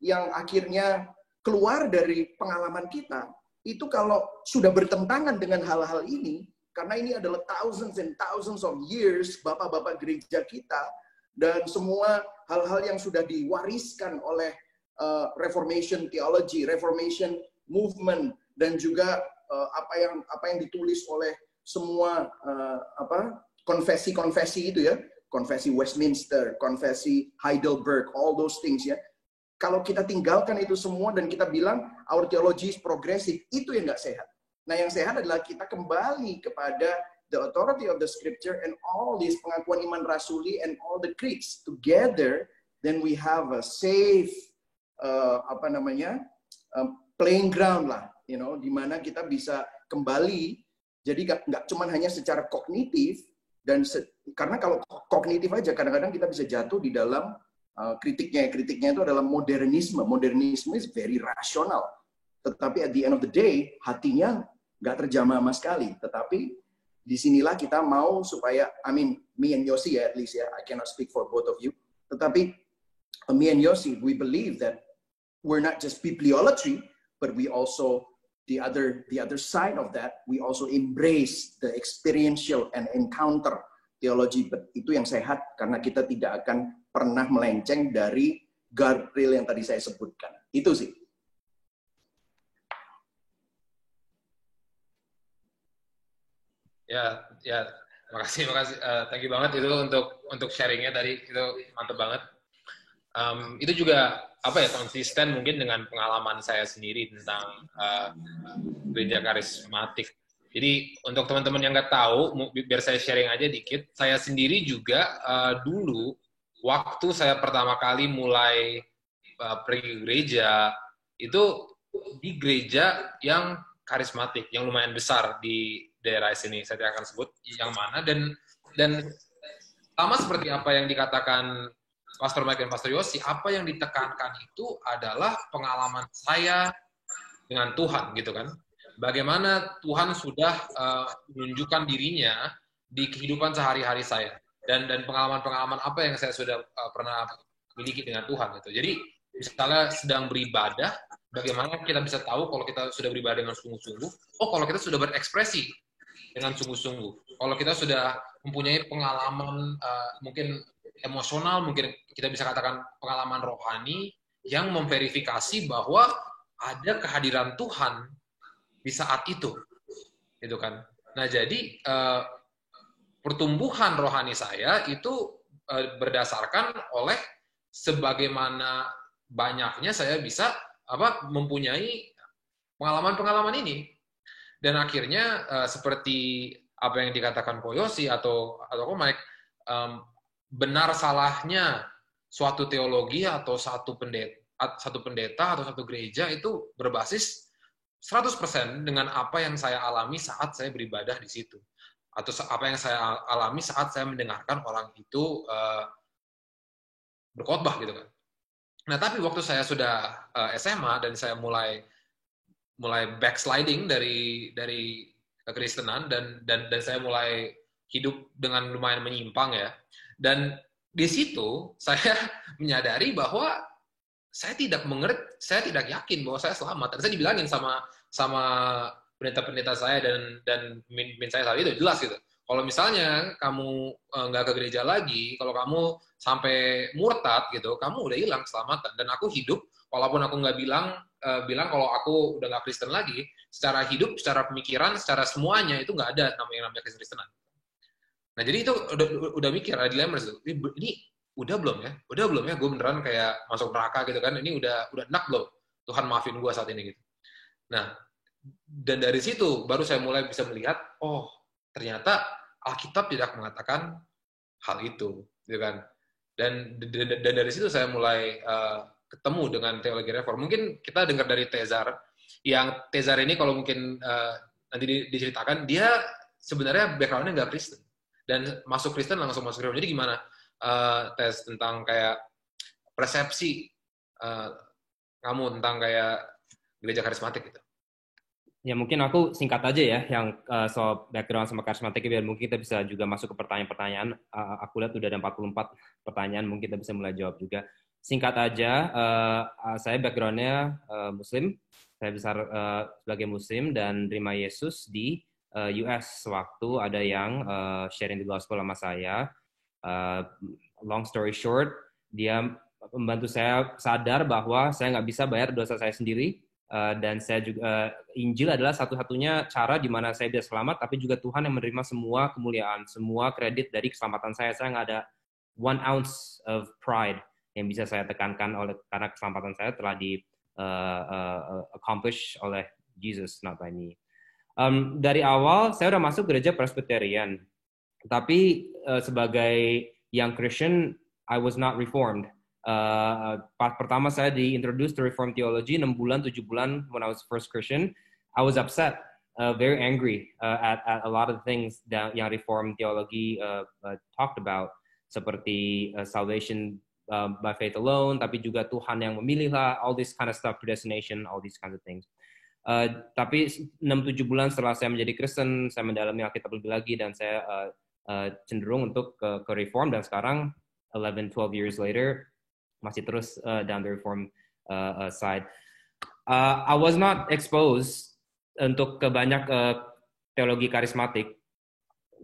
yang akhirnya keluar dari pengalaman kita, itu kalau sudah bertentangan dengan hal-hal ini, karena ini adalah thousands and thousands of years bapak-bapak gereja kita, dan semua hal-hal yang sudah diwariskan oleh Reformation theology, Reformation movement, dan juga apa yang ditulis oleh semua konfesi-konfesi itu ya, konfesi Westminster, konfesi Heidelberg, all those things ya. Kalau kita tinggalkan itu semua dan kita bilang our theology is progressive, itu yang nggak sehat. Nah, yang sehat adalah kita kembali kepada the authority of the scripture and all these pengakuan iman rasuli and all the creeds together, then we have a safe playing ground lah, you know, di mana kita bisa kembali. Jadi nggak cuma hanya secara kognitif Dan karena kalau kognitif aja kadang-kadang kita bisa jatuh di dalam kritiknya itu adalah modernisme. Modernisme is very rasional. Tetapi at the end of the day, hatinya nggak terjamah sama sekali. Tetapi disinilah kita mau supaya, me and Yossi at least ya, I cannot speak for both of you. Tetapi me and Yossi, we believe that we're not just bibliolatry, but we also, the other side of that, we also embrace the experiential and encounter theology. Itu yang sehat, karena kita tidak akan pernah melenceng dari guardrail yang tadi saya sebutkan. Itu sih. Ya, makasih. Thank you banget itu untuk sharingnya tadi, itu mantep banget. Itu juga konsisten mungkin dengan pengalaman saya sendiri tentang gereja karismatik. Jadi untuk teman-teman yang nggak tahu, biar saya sharing aja dikit. Saya sendiri juga dulu waktu saya pertama kali mulai pergi ke gereja itu di gereja yang karismatik, yang lumayan besar di daerah sini. Saya tidak akan sebut yang mana, dan sama seperti apa yang dikatakan Pastor Mike dan Pastor Yossi, apa yang ditekankan itu adalah pengalaman saya dengan Tuhan, gitu kan. Bagaimana Tuhan sudah menunjukkan dirinya di kehidupan sehari-hari saya, dan pengalaman-pengalaman apa yang saya sudah pernah miliki dengan Tuhan, gitu. Jadi misalnya sedang beribadah, bagaimana kita bisa tahu kalau kita sudah beribadah dengan sungguh-sungguh? Oh, kalau kita sudah berekspresi dengan sungguh-sungguh. Kalau kita sudah mempunyai pengalaman mungkin emosional, mungkin kita bisa katakan pengalaman rohani yang memverifikasi bahwa ada kehadiran Tuhan di saat itu, gitu kan. Nah, jadi pertumbuhan rohani saya itu berdasarkan oleh sebagaimana banyaknya saya bisa mempunyai pengalaman-pengalaman ini. Dan akhirnya seperti apa yang dikatakan Ko Yossi atau Ko Mike, benar salahnya suatu teologi atau satu pendeta atau satu gereja itu berbasis 100% dengan apa yang saya alami saat saya beribadah di situ, atau apa yang saya alami saat saya mendengarkan orang itu berkhotbah, gitu kan. Nah, tapi waktu saya sudah SMA dan saya mulai backsliding dari kekristenan dan saya mulai hidup dengan lumayan menyimpang ya. Dan di situ saya menyadari bahwa saya tidak yakin bahwa saya selamat. Dan saya dibilangin sama pendeta-pendeta saya dan pemimpin saya saat itu, jelas gitu. Kalau misalnya kamu nggak ke gereja lagi, kalau kamu sampai murtad gitu, kamu udah hilang keselamatan. Dan aku hidup, walaupun aku nggak bilang kalau aku udah nggak Kristen lagi, secara hidup, secara pemikiran, secara semuanya itu nggak ada namanya Kristen-Kristenan. Nah, jadi itu udah mikir, ada dilema itu. Ini udah belum ya? Gue beneran kayak masuk neraka gitu kan? Ini udah enak belum? Tuhan maafin gue saat ini gitu. Nah, dan dari situ baru saya mulai bisa melihat, oh ternyata Alkitab tidak mengatakan hal itu, gitu kan? Dan dari situ saya mulai ketemu dengan teologi reform. Mungkin kita dengar dari Tezar, yang Tezar ini kalau mungkin nanti diceritakan, dia sebenarnya background-nya nggak Kristen. Dan masuk Kristen langsung masuk reform. Jadi gimana tes tentang kayak persepsi kamu tentang kayak gereja karismatik gitu? Ya mungkin aku singkat aja ya yang soal background sama karismatik, biar mungkin kita bisa juga masuk ke pertanyaan-pertanyaan. Aku lihat udah ada 44 pertanyaan, mungkin kita bisa mulai jawab juga. Singkat aja, saya background-nya Muslim, saya besar sebagai Muslim dan terima Yesus di US waktu ada yang sharing the gospel sama saya. Long story short, dia membantu saya sadar bahwa saya nggak bisa bayar dosa saya sendiri. Dan saya juga Injil adalah satu-satunya cara di mana saya bisa selamat, tapi juga Tuhan yang menerima semua kemuliaan, semua kredit dari keselamatan saya. Saya nggak ada 1 ounce of pride yang bisa saya tekankan karena keselamatan saya telah di accomplish oleh Jesus, not by me. Dari awal saya udah masuk gereja Presbyterian, tapi sebagai young Christian, I was not reformed. Pertama saya di-introduce to Reformed Theology 6 bulan, 7 bulan when I was first Christian, I was upset. very angry at a lot of things yang reform teologi talked about, seperti salvation by faith alone, tapi juga Tuhan yang memilih lah, all this kind of stuff, predestination, all these kinds of things. Tapi 6-7 bulan setelah saya menjadi Kristen, saya mendalami Alkitab lebih lagi, dan saya cenderung untuk ke reform, dan sekarang 11-12 years later masih terus down the reform side. I was not exposed untuk ke banyak teologi karismatik,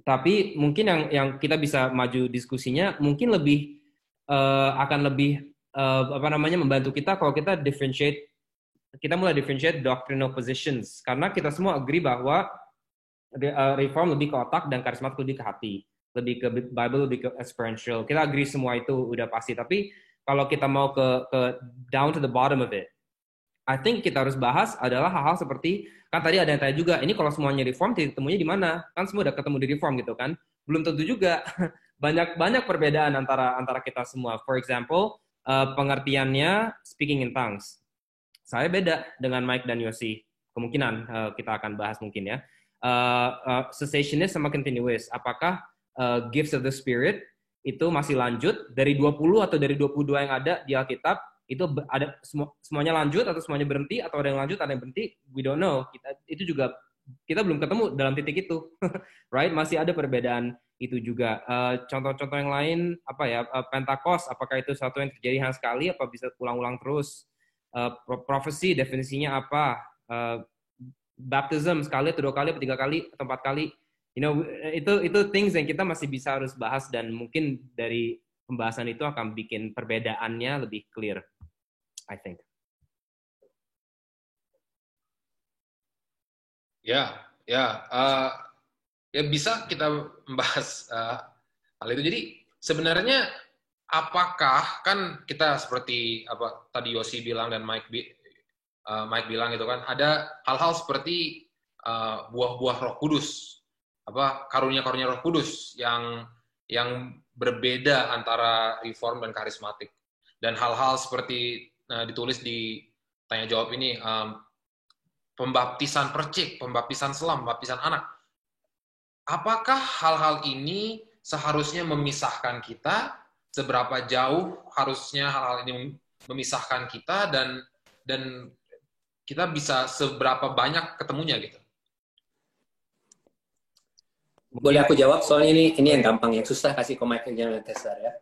tapi mungkin yang kita bisa maju diskusinya mungkin lebih akan lebih membantu kita kalau kita mulai differentiate doctrinal positions, karena kita semua agree bahwa reform lebih ke otak dan karismatik lebih ke hati, lebih ke Bible, lebih ke experiential. Kita agree semua itu udah pasti, tapi kalau kita mau ke down to the bottom of it, I think kita harus bahas adalah hal-hal seperti, kan tadi ada yang tanya juga, ini kalau semuanya reform, titik temunya di mana? Kan semua udah ketemu di reform gitu kan? Belum tentu juga. Banyak perbedaan antara kita semua. For example, pengertiannya speaking in tongues. Saya beda dengan Mike dan Yosi. Kemungkinan kita akan bahas mungkin ya. Cessationist sama continuous. Apakah gifts of the Spirit itu masih lanjut dari 20 atau dari 22 yang ada di Alkitab? Itu ada semuanya lanjut atau semuanya berhenti, atau ada yang lanjut, ada yang berhenti? We don't know. Kita belum ketemu dalam titik itu. Right? Masih ada perbedaan itu juga. Contoh-contoh yang lain Pentakos, apakah itu satu yang terjadi hanya sekali, apa bisa ulang-ulang terus? Prophecy definisinya apa? Baptism sekali atau 2 kali atau 3 kali atau 4 kali? Itu things yang kita masih bisa harus bahas, dan mungkin dari pembahasan itu akan bikin perbedaannya lebih clear, I think. Ya bisa kita membahas hal itu. Jadi sebenarnya apakah, kan kita seperti apa tadi Yosi bilang dan Mike bilang gitu kan, ada hal-hal seperti buah-buah Roh Kudus, karunia-karunia Roh Kudus yang berbeda antara reform dan karismatik, dan hal-hal seperti ditulis di tanya jawab ini, pembaptisan percik, pembaptisan selam, pembaptisan anak. Apakah hal-hal ini seharusnya memisahkan kita? Seberapa jauh harusnya hal-hal ini memisahkan kita, dan kita bisa seberapa banyak ketemunya gitu? Boleh aku jawab, soalnya ini yang gampang, yang susah kasih komen yang Tesar ya.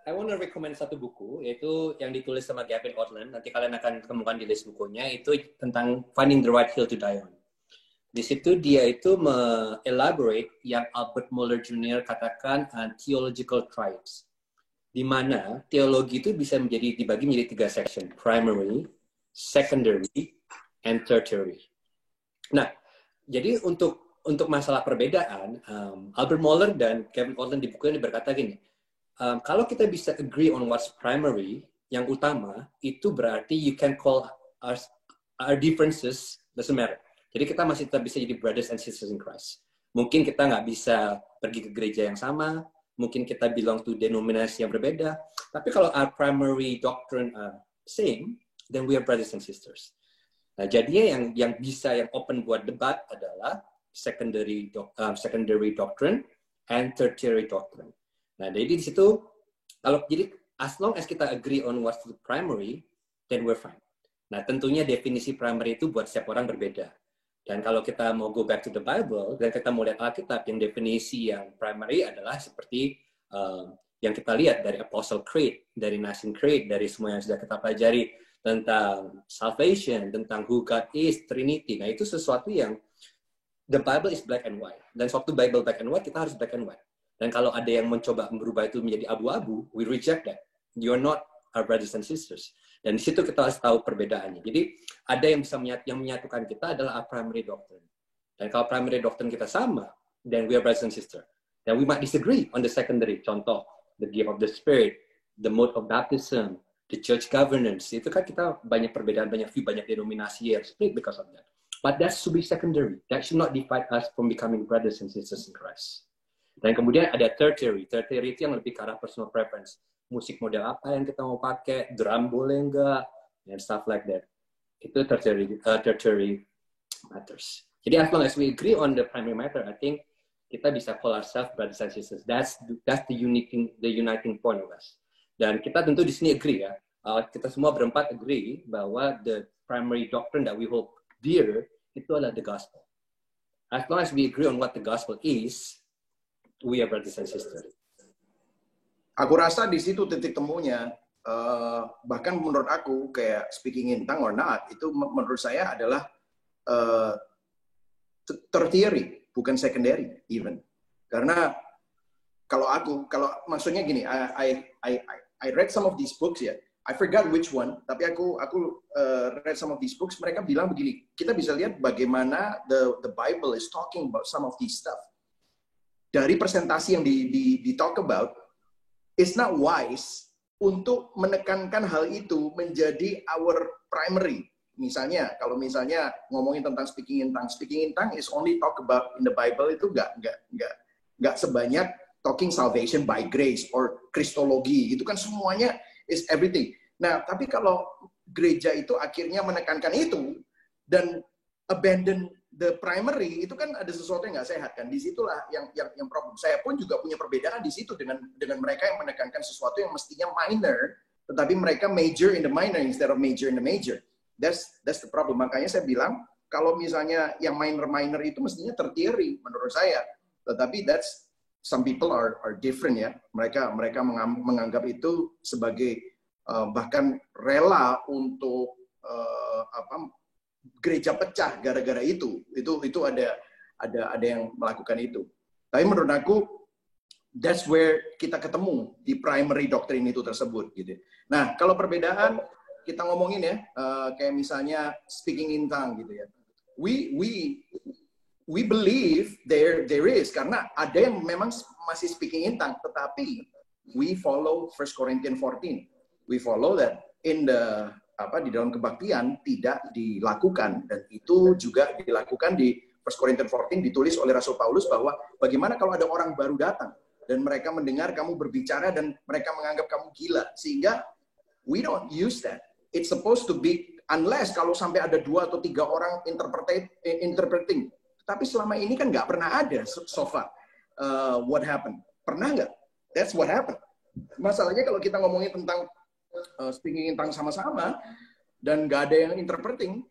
I want to recommend satu buku, yaitu yang ditulis sama Gavin Ortlund. Nanti kalian akan temukan di list bukunya, itu tentang Finding the Right Hill to Die On. Di situ dia itu elaborate yang Albert Mohler Jr. katakan theological tribes, di mana teologi itu bisa dibagi menjadi 3 section: primary, secondary, and tertiary. Nah, jadi untuk masalah perbedaan, Albert Mohler dan Gavin Ortlund di bukunya berkata gini, kalau kita bisa agree on what's primary, yang utama, itu berarti you can call our differences doesn't matter. Jadi kita masih tetap bisa jadi brothers and sisters in Christ. Mungkin kita nggak bisa pergi ke gereja yang sama, mungkin kita belong to denominasi yang berbeda, tapi kalau our primary doctrine are same, then we are brothers and sisters. Nah, jadinya yang open buat debat adalah secondary doctrine and tertiary doctrine. Nah, jadi di situ jadi as long as kita agree on what's the primary, then we're fine. Nah, tentunya definisi primary itu buat setiap orang berbeda. Dan kalau kita mau go back to the Bible, dan kita mau lihat Alkitab, yang definisi yang primary adalah seperti yang kita lihat dari Apostle Creed, dari Nicene Creed, dari semua yang sudah kita pelajari tentang salvation, tentang who God is, Trinity. Nah, itu sesuatu yang the Bible is black and white. Dan waktu Bible black and white, kita harus black and white. Dan kalau ada yang mencoba merubah itu menjadi abu-abu, we reject that. You're not our brothers and sisters. Dan di situ kita harus tahu perbedaannya. Jadi ada yang bisa menyatukan kita adalah our primary doctrine. Dan kalau primary doctrine kita sama, then we are brothers and sisters. Then we might disagree on the secondary. Contoh, the gift of the Spirit, the mode of baptism, the church governance. Itu kan kita banyak perbedaan, banyak view, banyak denominasi yang split because of that. But that should be secondary. That should not divide us from becoming brothers and sisters in Christ. Dan kemudian ada tertiary. Tertiary itu yang lebih ke arah personal preference. Musik model apa yang kita mau pakai, drum boleh enggak, and stuff like that. itu tertiary matters. Jadi as long as we agree on the primary matter, I think kita bisa call ourselves brothers and sisters. That's the uniting point of us. Dan kita tentu di sini agree ya. Kita semua berempat agree bahwa the primary doctrine that we hold dear itu adalah the gospel. As long as we agree on what the gospel is, we are brothers and sisters. Aku rasa di situ titik temunya. Bahkan menurut aku kayak speaking in tongue or not itu menurut saya adalah tertiary bukan secondary even, karena kalau maksudnya gini, I read some of these books ya, I forgot which one, tapi aku read some of these books, mereka bilang begini, kita bisa lihat bagaimana the Bible is talking about some of these stuff dari presentasi yang di talk about. It's not wise untuk menekankan hal itu menjadi our primary. Misalnya, kalau misalnya ngomongin tentang speaking in tongue is only talk about in the Bible, itu nggak sebanyak talking salvation by grace or Kristologi. Itu kan semuanya is everything. Nah, tapi kalau gereja itu akhirnya menekankan itu dan abandon the primary, itu kan ada sesuatu yang nggak sehat kan. Disitulah yang problem. Saya pun juga punya perbedaan di situ dengan mereka yang menekankan sesuatu yang mestinya minor, tetapi mereka major in the minor instead of major in the major. That's the problem. Makanya saya bilang kalau misalnya yang minor itu mestinya tertiary menurut saya. Tetapi that's some people are different ya. Mereka menganggap itu sebagai bahkan rela untuk gereja pecah gara-gara itu ada yang melakukan itu. Tapi menurut aku that's where kita ketemu di primary doctrine itu tersebut gitu. Nah, kalau perbedaan kita ngomongin ya kayak misalnya speaking in tongue gitu ya. We believe there is, karena ada yang memang masih speaking in tongue, tetapi we follow 1 Corinthians 14. We follow that in di dalam kebaktian tidak dilakukan, dan itu juga dilakukan di 1 Corinthians 14 ditulis oleh Rasul Paulus bahwa bagaimana kalau ada orang baru datang dan mereka mendengar kamu berbicara dan mereka menganggap kamu gila, sehingga we don't use that. It's supposed to be unless kalau sampai ada 2 atau 3 orang interpreting. Tapi selama ini kan nggak pernah ada so far. What happened? Pernah nggak? That's what happened. Masalahnya kalau kita ngomongin tentang speaking in tongue sama-sama dan nggak ada yang interpreting,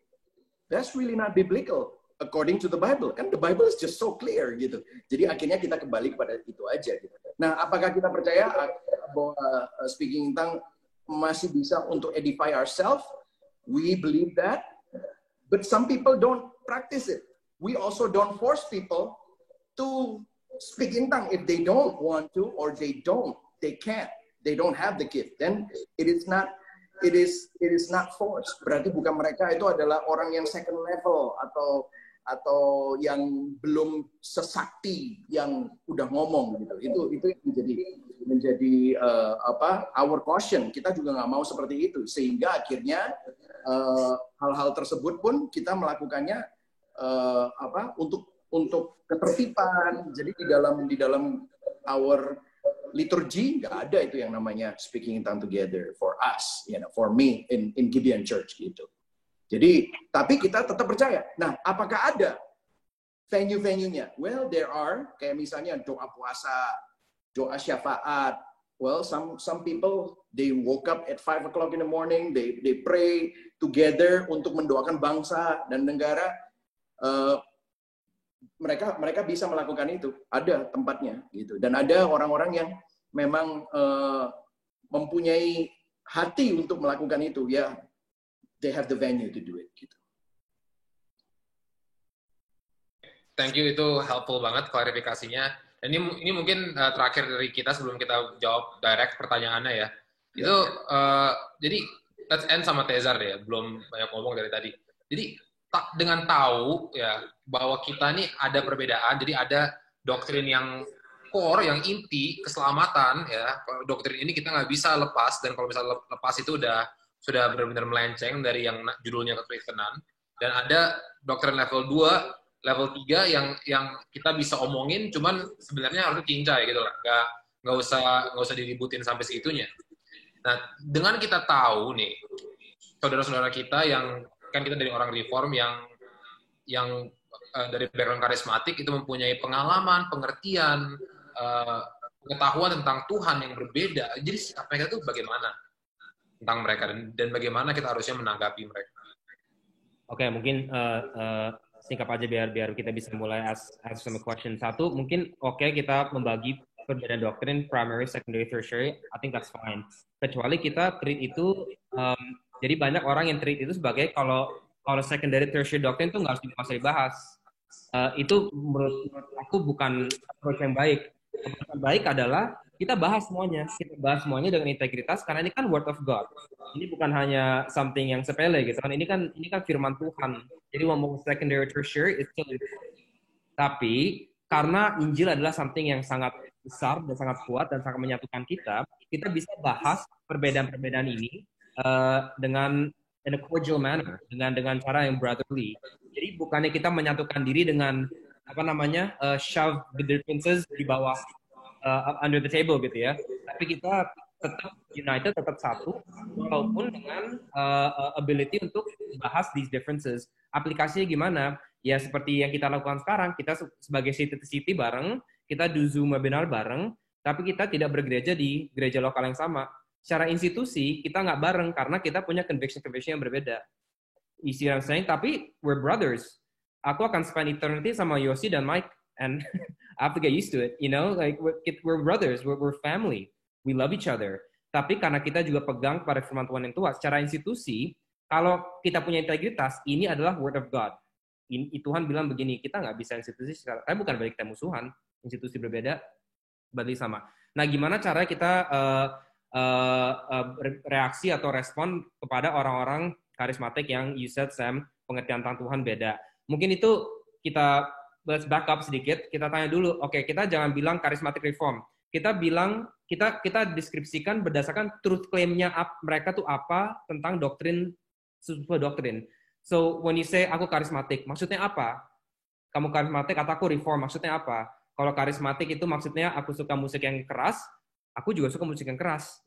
that's really not biblical according to the Bible. Kan the Bible is just so clear gitu. Jadi akhirnya kita kembali kepada itu aja gitu. Nah, apakah kita percaya bahwa speaking in tongue masih bisa untuk edify ourselves? We believe that, but some people don't practice it. We also don't force people to speak in tongue if they don't want to or they can't. They don't have the gift, then it is not forced. Berarti bukan mereka itu adalah orang yang second level atau yang belum sesakti yang udah ngomong gitu. Itu menjadi our caution. Kita juga nggak mau seperti itu, sehingga akhirnya hal-hal tersebut pun kita melakukannya untuk ketertiban. Jadi di dalam our liturgi nggak ada itu yang namanya speaking in tongue together for us, for me in Gideon Church gitu. Jadi, tapi kita tetap percaya. Nah, apakah ada venue-nya? Well, there are. Kayak misalnya doa puasa, doa syafaat. Well, some people they woke up at 5 o'clock in the morning, they pray together untuk mendoakan bangsa dan negara. Mereka bisa melakukan itu, ada tempatnya gitu, dan ada orang-orang yang memang mempunyai hati untuk melakukan itu, ya they have the venue to do it gitu. Thank you, itu helpful banget klarifikasinya. Dan ini mungkin terakhir dari kita sebelum kita jawab direct pertanyaannya ya. Itu jadi let's end sama Tezar deh, belum banyak ngomong dari tadi. Jadi dengan tahu ya bahwa kita nih ada perbedaan, jadi ada doktrin yang core, yang inti keselamatan ya. Doktrin ini kita nggak bisa lepas, dan kalau misalnya lepas itu sudah benar-benar melenceng dari yang judulnya kekristenan. Dan ada doktrin level 2, level 3 yang kita bisa omongin, cuman sebenarnya harus cincai gitu lah, nggak usah diributin sampai segitunya. Nah, dengan kita tahu nih saudara-saudara kita yang kan kita dari orang reform yang dari background karismatik itu mempunyai pengalaman, pengertian, pengetahuan tentang Tuhan yang berbeda. Jadi sikap mereka itu bagaimana tentang mereka dan bagaimana kita harusnya menanggapi mereka. Oke, mungkin singkat aja biar kita bisa mulai ask some question. Satu, mungkin kita membagi perbedaan doktrin primary, secondary, tertiary. I think that's fine. Kecuali kita treat itu, jadi banyak orang yang treat itu sebagai kalau secondary, tertiary doctrine itu nggak harus dibahas. Itu menurut aku bukan approach yang baik. Approach yang baik adalah kita bahas semuanya. Kita bahas semuanya dengan integritas karena ini kan word of God. Ini bukan hanya something yang sepele gitu kan. Ini kan firman Tuhan. Jadi ngomong secondary, tertiary itu still important. Tapi karena Injil adalah something yang sangat besar dan sangat kuat dan sangat menyatukan kita bisa bahas perbedaan-perbedaan ini dengan in a cordial manner, dengan cara yang brotherly. Jadi bukannya kita menyatukan diri dengan shove the differences di bawah under the table gitu ya. Tapi kita tetap united, tetap satu, walaupun dengan ability untuk bahas these differences. Aplikasinya gimana? Ya seperti yang kita lakukan sekarang, kita sebagai city-to-city bareng, kita do Zoom webinar bareng, tapi kita tidak bergereja di gereja lokal yang sama. Secara institusi, kita nggak bareng karena kita punya conviction yang berbeda. You see what I'm saying? Tapi we're brothers. Aku akan spend eternity sama Yosi dan Mike, and I have to get used to it. You know, like we're brothers, we're family, we love each other. Tapi karena kita juga pegang pada firman Tuhan yang tua, secara institusi, kalau kita punya integritas, ini adalah word of God. Tuhan bilang begini, kita nggak bisa institusi, tapi bukan berarti kita musuhan, institusi berbeda, berarti sama. Nah, gimana cara kita reaksi atau respon kepada orang-orang karismatik yang you said, Sam, pengertian tentang Tuhan beda. Mungkin itu kita let's back up sedikit, kita tanya dulu, oke, kita jangan bilang karismatik reform. Kita bilang, kita deskripsikan berdasarkan truth claim-nya mereka tuh apa tentang doktrin, sebuah doktrin. So, when you say aku karismatik, maksudnya apa? Kamu karismatik atau aku reform, maksudnya apa? Kalau karismatik itu maksudnya aku suka musik yang keras, aku juga suka musik yang keras.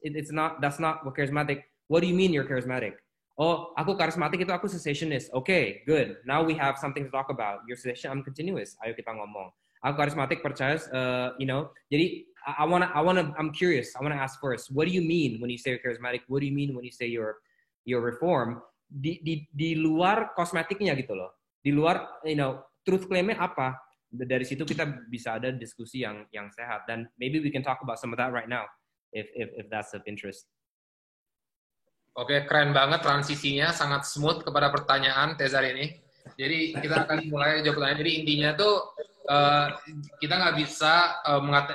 That's not what charismatic. What do you mean you're charismatic? Oh, aku karismatik itu aku cessationist. Okay, good. Now we have something to talk about. You're cessation, I'm continuous. Ayo kita ngomong. Aku karismatik percaya, Jadi I'm curious. I wanna ask first. What do you mean when you say you're charismatic? What do you mean when you say you're reform? Di luar kosmetiknya gitu loh. Di luar, truth claim-nya apa? Dari situ kita bisa ada diskusi yang sehat, dan maybe we can talk about some of that right now if that's of interest. Oke, keren banget transisinya, sangat smooth kepada pertanyaan Tezar ini. Jadi kita akan mulai jawab pertanyaan. Jadi intinya tuh kita nggak bisa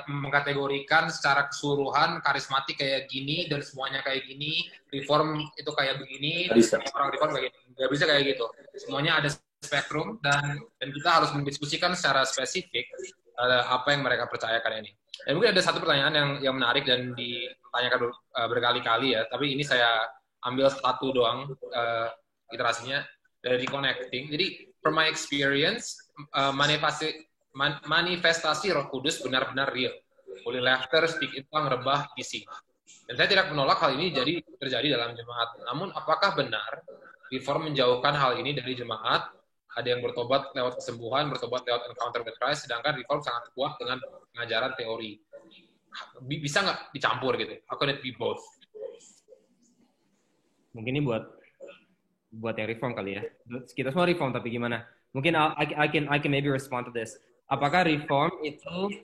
mengkategorikan secara keseluruhan karismatik kayak gini dan semuanya kayak gini, reform itu kayak begini, orang reform kayak gini. Nggak bisa kayak gitu. Semuanya ada spektrum dan kita harus mendiskusikan secara spesifik apa yang mereka percayakan ini. Dan mungkin ada satu pertanyaan yang menarik dan ditanyakan berkali-kali ya, tapi ini saya ambil satu doang iterasinya dari connecting. Jadi from my experience manifestasi Roh Kudus benar-benar real. Holy laughter, speak in tongue, rebah, kisi. Dan saya tidak menolak hal ini terjadi dalam jemaat. Namun apakah benar reform menjauhkan hal ini dari jemaat? Ada yang bertobat lewat kesembuhan, bertobat lewat encounter with Christ, sedangkan reform sangat kuat dengan pengajaran teori. Bisa nggak dicampur gitu? How can it be both? Mungkin ini buat yang reform kali ya. Kita semua reform, tapi gimana? Mungkin I can maybe respond to this. Apakah reform itu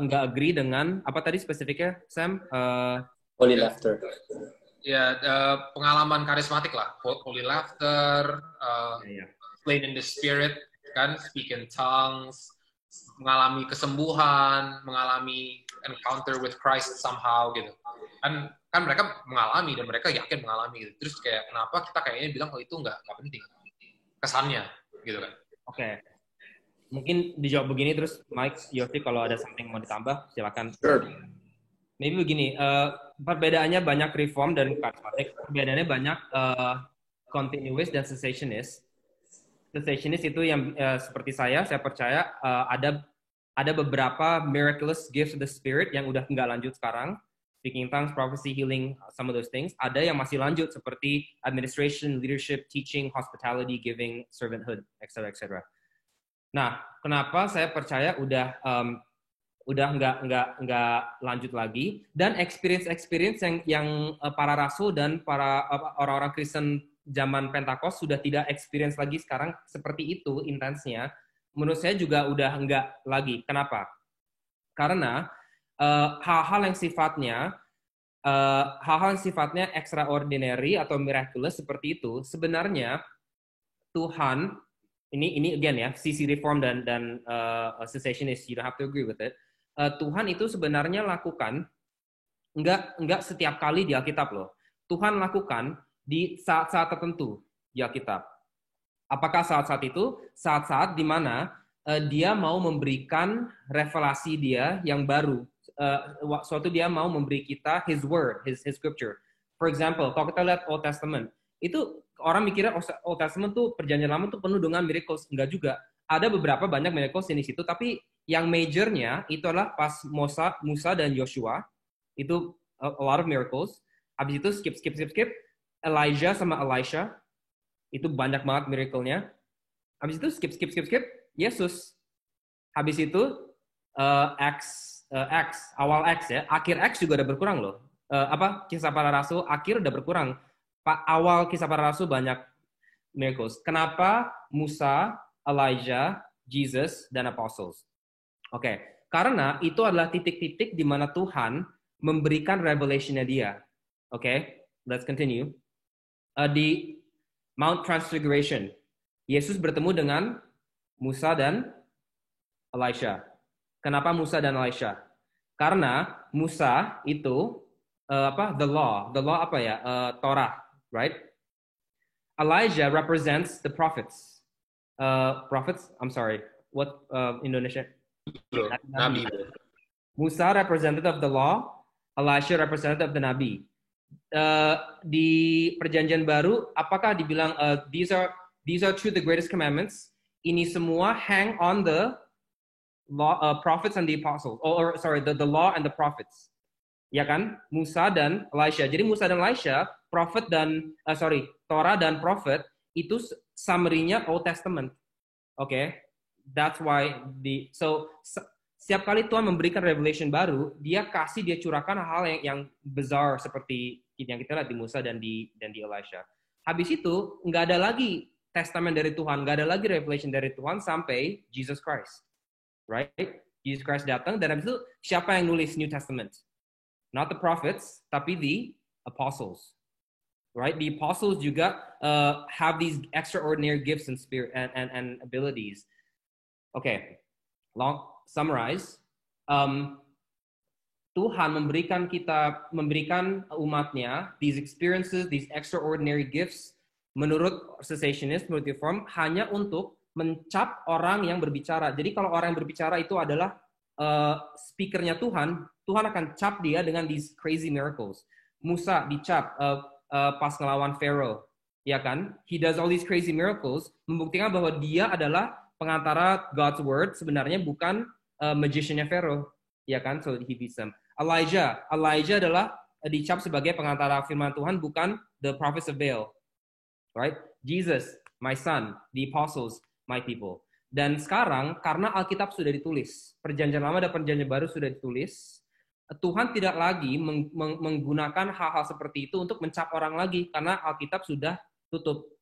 nggak agree dengan apa tadi spesifiknya, Sam? Holy laughter. Ya, pengalaman karismatik lah. Holy laughter, plain in the spirit, kan, speak in tongues, mengalami kesembuhan, mengalami encounter with Christ somehow gitu. Kan mereka mengalami dan mereka yakin mengalami gitu. Terus kayak kenapa kita kayaknya bilang kalau itu nggak penting kesannya gitu kan? Oke. Mungkin dijawab begini terus Mike, Yofi kalau ada something mau ditambah silakan. Sure. Maybe begini, perbedaannya banyak reform dan karismatik. Perbedaannya banyak continuous dan cessationist. Cessationist itu yang seperti saya percaya ada beberapa miraculous gifts of the Spirit yang udah nggak lanjut sekarang. speaking in tongues, prophecy, healing, some of those things. Ada yang masih lanjut seperti administration, leadership, teaching, hospitality, giving, servanthood, etc. etc. Nah, kenapa saya percaya udah nggak lanjut lagi, dan experience yang para rasul dan para orang-orang Kristen zaman Pentakost sudah tidak experience lagi sekarang seperti itu intensnya. Menurut saya juga udah nggak lagi. Kenapa? Karena hal-hal yang sifatnya extraordinary atau miraculous seperti itu sebenarnya Tuhan ini again ya, sisi reform dan cessationist, you don't have to agree with it. Tuhan itu sebenarnya lakukan nggak setiap kali di Alkitab loh. Tuhan lakukan di saat-saat tertentu di Alkitab. Apakah saat-saat itu? Saat-saat di mana dia mau memberikan revelasi dia yang baru. Suatu dia mau memberi kita His Word, His Scripture. For example, kalau kita lihat Old Testament, itu orang mikirnya Old Testament tuh perjanjian lama tuh penuh dengan miracles. Enggak juga. Ada beberapa banyak miracles di situ, tapi yang majornya itu adalah pas Musa dan Joshua. Itu a lot of miracles. Habis itu skip. Elijah sama Elisha, itu banyak banget miracle-nya. Habis itu skip, Yesus. Habis itu awal Acts ya, akhir Acts juga udah berkurang loh. Kisah para rasul akhir udah berkurang. Awal kisah para rasul banyak miracles. Kenapa Musa, Elijah, Jesus, dan apostles? Oke, karena itu adalah titik-titik di mana Tuhan memberikan revelation-nya dia. Oke, let's continue. Di Mount Transfiguration, Yesus bertemu dengan Musa dan Elisha. Kenapa Musa dan Elisha? Karena Musa itu the law apa ya? Torah, right? Elijah represents the prophets. I'm sorry. What Indonesia? Nabi. Musa representative of the law, Elisha representative of the Nabi. Di Perjanjian Baru, apakah dibilang these are two the greatest commandments? Ini semua hang on the law, prophets and the apostles. The law and the prophets. Ya kan? Musa dan Elisha. Jadi Musa dan Elisha, Torah dan prophet itu summary-nya Old Testament. Okay? That's why setiap kali Tuhan memberikan revelation baru, dia curahkan hal yang bizarre seperti yang kita lihat di Musa dan di Elisha. Habis itu nggak ada lagi testament dari Tuhan, nggak ada lagi revelation dari Tuhan sampai Jesus Christ, right? Jesus Christ datang, dan habis itu siapa yang nulis New Testament? Not the prophets, tapi the apostles, right? The apostles juga have these extraordinary gifts and spirit and abilities. Okay, summarize. Tuhan memberikan umatnya these experiences, these extraordinary gifts menurut cessationist, menurut reform, hanya untuk mencap orang yang berbicara. Jadi kalau orang yang berbicara itu adalah speakernya Tuhan akan cap dia dengan these crazy miracles. Musa dicap pas ngelawan Pharaoh, ya kan? He does all these crazy miracles, membuktikan bahwa dia adalah pengantara God's word, sebenarnya bukan magiciannya Pharaoh, ya kan? So he beats them. Elijah adalah dicap sebagai pengantara firman Tuhan, bukan the prophets of Baal, right? Jesus, my son, the apostles, my people. Dan sekarang karena Alkitab sudah ditulis, Perjanjian Lama dan Perjanjian Baru sudah ditulis, Tuhan tidak lagi menggunakan hal-hal seperti itu untuk mencap orang lagi, karena Alkitab sudah tutup,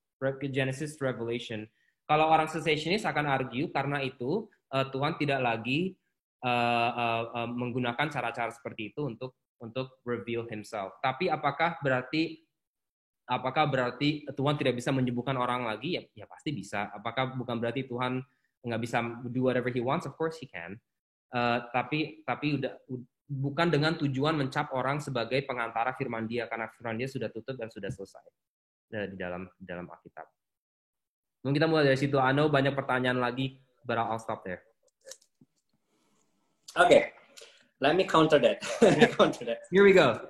Genesis to Revelation. Kalau orang cessationist akan argue karena itu Tuhan tidak lagi menggunakan cara-cara seperti itu untuk reveal himself. Tapi apakah berarti Tuhan tidak bisa menyembuhkan orang lagi? Ya pasti bisa. Apakah bukan berarti Tuhan nggak bisa do whatever he wants? Of course he can. Tapi bukan dengan tujuan mencap orang sebagai pengantara firman dia, karena firman dia sudah tutup dan sudah selesai di dalam Alkitab. Mungkin kita mulai dari situ. I know banyak pertanyaan lagi, but I'll stop there. Okay, let me counter that. Here we go.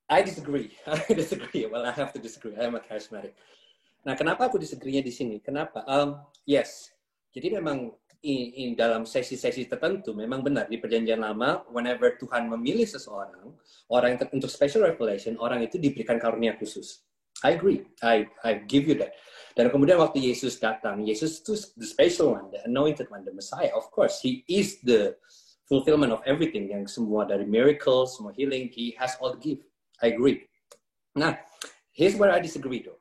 I disagree. Well, I have to disagree. I'm a charismatic. Nah, kenapa aku disagree-nya di sini? Kenapa? Yes. Jadi memang dalam sesi-sesi tertentu memang benar di Perjanjian Lama, whenever Tuhan memilih seseorang, orang yang untuk special revelation, orang itu diberikan karunia khusus. I agree. I give you that. Dan kemudian waktu Yesus datang, Yesus itu the special one, the anointed one, the Messiah. Of course, he is the fulfillment of everything, yang semua dari miracles, semua healing, he has all the gift. I agree. Nah, here's where I disagree though.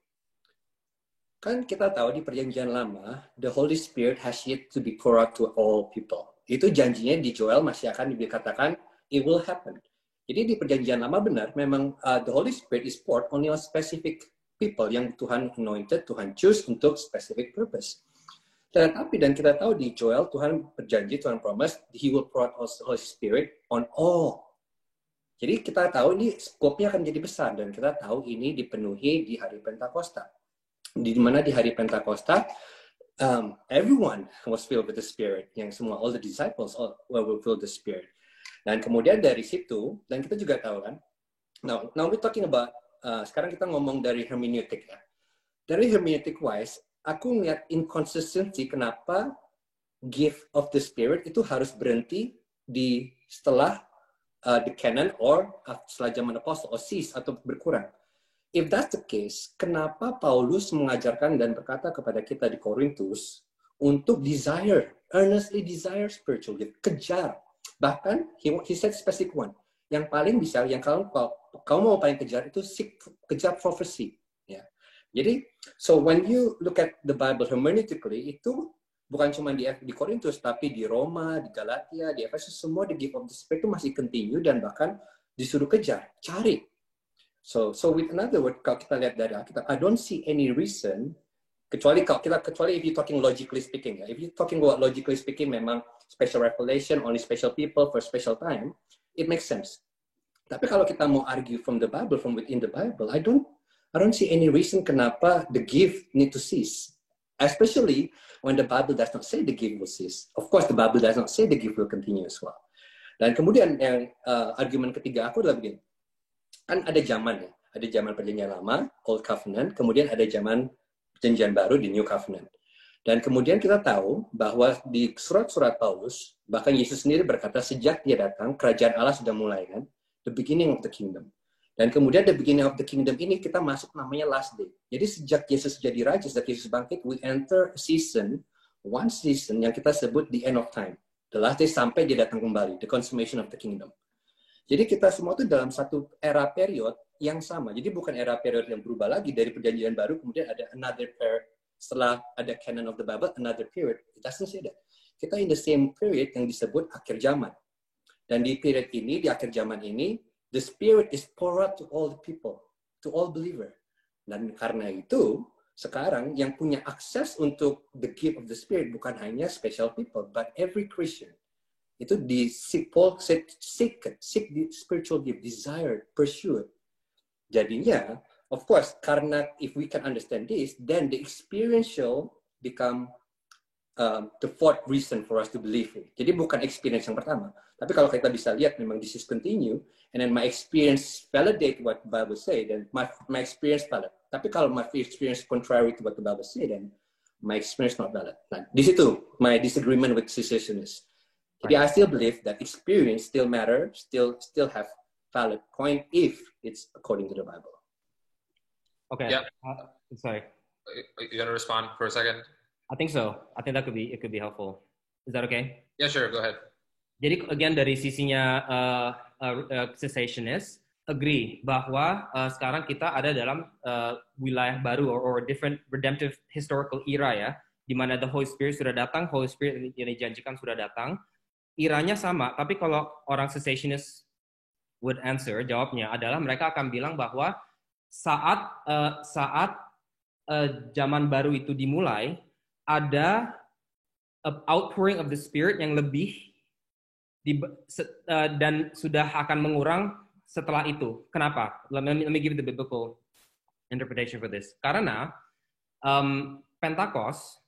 Kan kita tahu di Perjanjian Lama, the Holy Spirit has yet to be poured out to all people. Itu janjinya di Joel masih akan dikatakan, it will happen. Jadi di Perjanjian Lama benar, memang the Holy Spirit is poured only on specific people yang Tuhan anointed, Tuhan choose untuk specific purpose. Tetapi dan kita tahu di Joel, Tuhan berjanji, Tuhan promise, He will pour out Holy Spirit on all. Jadi kita tahu ini skopnya akan jadi besar, dan kita tahu ini dipenuhi di hari Pentakosta. Di mana di hari Pentakosta, everyone was filled with the Spirit. Yang semua, all the disciples were filled with the Spirit. Dan kemudian dari situ, dan kita juga tahu kan, now we're talking about, sekarang kita ngomong dari hermeneutik ya. Dari hermeneutik wise, aku ngeliat inconsistency kenapa gift of the Spirit itu harus berhenti di setelah the canon or setelah zaman apostle or cease atau berkurang. If that's the case, kenapa Paulus mengajarkan dan berkata kepada kita di Korintus untuk earnestly desire spiritual gift, kejar. Bahkan, he said specific one. Yang paling bisa, yang kamu mau paling kejar itu kejar prophecy. Ya. Jadi, so when you look at the Bible hermeneutically, itu bukan cuma di Korintus, tapi di Roma, di Galatia, di Efesus, semua the gift of the Spirit itu masih continue dan bahkan disuruh kejar, cari. So with another word, kalau kita lihat dari Alkitab, I don't see any reason, kecuali if you're talking logically speaking, ya. If you're talking about logically speaking, memang special revelation, only special people for special time, it makes sense. Tapi kalau kita mau argue from the Bible, from within the Bible, I don't see any reason kenapa the gift need to cease. Especially when the Bible does not say the gift will cease. Of course, the Bible does not say the gift will continue as well. Dan kemudian yang argumen ketiga aku adalah begini. Kan ada zaman ya, ada zaman Perjanjian Lama, Old Covenant, kemudian ada zaman Perjanjian Baru di New Covenant. Dan kemudian kita tahu bahwa di surat-surat Paulus, bahkan Yesus sendiri berkata sejak dia datang, kerajaan Allah sudah mulai kan, the beginning of the kingdom. Dan kemudian the beginning of the kingdom ini kita masuk namanya last day. Jadi sejak Yesus jadi raja, sejak Yesus bangkit, we enter one season yang kita sebut the end of time. The last day sampai dia datang kembali, the consummation of the kingdom. Jadi kita semua itu dalam satu era period yang sama. Jadi bukan era period yang berubah lagi dari Perjanjian Baru, kemudian ada another period, setelah ada canon of the Bible, another period. It doesn't say that. Kita in the same period yang disebut akhir zaman. Dan di period ini, di akhir zaman ini, the Spirit is poured out to all the people, to all believer. Dan karena itu, sekarang yang punya akses untuk the gift of the Spirit bukan hanya special people, but every Christian. Itu Paul seek the spiritual gift, desire, pursue it. Jadinya, of course, karena if we can understand this, then the experiential become the fourth reason for us to believe it. Jadi bukan experience yang pertama. Tapi kalau kita bisa lihat, memang this is continue, and then my experience validate what the Bible say, then my experience valid. Tapi kalau my experience contrary to what the Bible say, then my experience not valid. Nah, di situ my disagreement with cessationists. Jadi I still believe that experience still matter, still have valid point if it's according to the Bible. Okay. Yeah. Sorry. You want to respond for a second? I think so. I think that it could be helpful. Is that okay? Yeah, sure. Go ahead. Jadi again dari sisinya cessationist, agree bahwa sekarang kita ada dalam wilayah baru or different redemptive historical era ya, di mana the Holy Spirit sudah datang, Holy Spirit yang dijanjikan sudah datang. Iranya sama, tapi kalau orang cessationist would answer, jawabnya adalah mereka akan bilang bahwa saat zaman baru itu dimulai, ada outpouring of the Spirit yang lebih dan sudah akan mengurang setelah itu. Kenapa? Let me give you the biblical interpretation for this. Karena Pentecost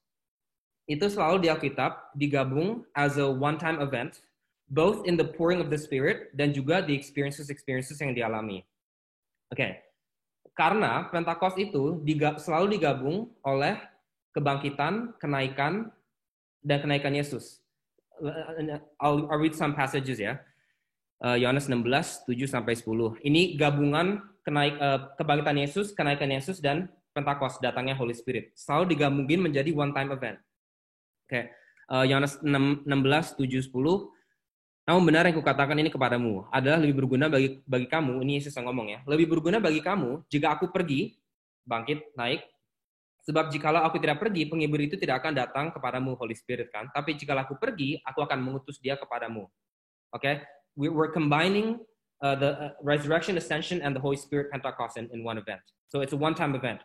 itu selalu di Alkitab digabung as a one-time event, both in the pouring of the Spirit dan juga the experiences yang dialami. Oke. Karena Pentakost itu selalu digabung oleh kebangkitan, kenaikan, dan kenaikan Yesus. I'll read some passages ya. Yohanes 16, 7-10. Ini gabungan kebangkitan Yesus, kenaikan Yesus, dan Pentakos, datangnya Holy Spirit. Selalu digabungin menjadi one time event. Oke. Yohanes 16, 7, 10. Namun benar yang kukatakan ini kepadamu adalah lebih berguna bagi kamu, ini Yesus yang ngomong ya, lebih berguna bagi kamu jika aku pergi, bangkit, naik, sebab jikalau aku tidak pergi, penghibur itu tidak akan datang kepadamu, Holy Spirit kan, tapi jikalau aku pergi, aku akan mengutus dia kepadamu. Oke? We're combining the resurrection, ascension, and the Holy Spirit Pentecost in one event. So it's a one-time event.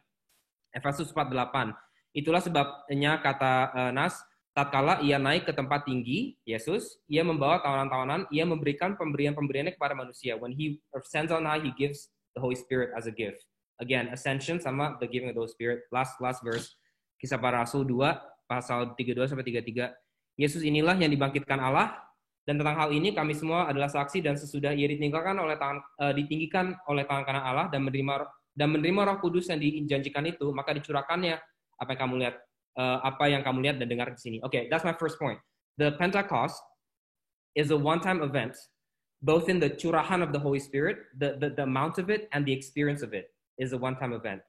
Efesus 4:8. Itulah sebabnya kata Nas, tatkala ia naik ke tempat tinggi, Yesus, ia membawa tawanan-tawanan, ia memberikan pemberian-pemberiannya kepada manusia. When he ascends on high, he gives the Holy Spirit as a gift. Again, ascension sama the giving of the Holy Spirit. Last verse, Kisah Para Rasul 2, pasal 32-33. Yesus inilah yang dibangkitkan Allah, dan tentang hal ini kami semua adalah saksi, dan sesudah ia ditinggikan oleh tangan kanan Allah dan menerima Roh Kudus yang dijanjikan itu, maka dicurahkannya apa yang kamu lihat dan dengar di sini. Okay, that's my first point. The Pentecost is a one-time event, both in the curahan of the Holy Spirit, the amount of it, and the experience of it is a one-time event.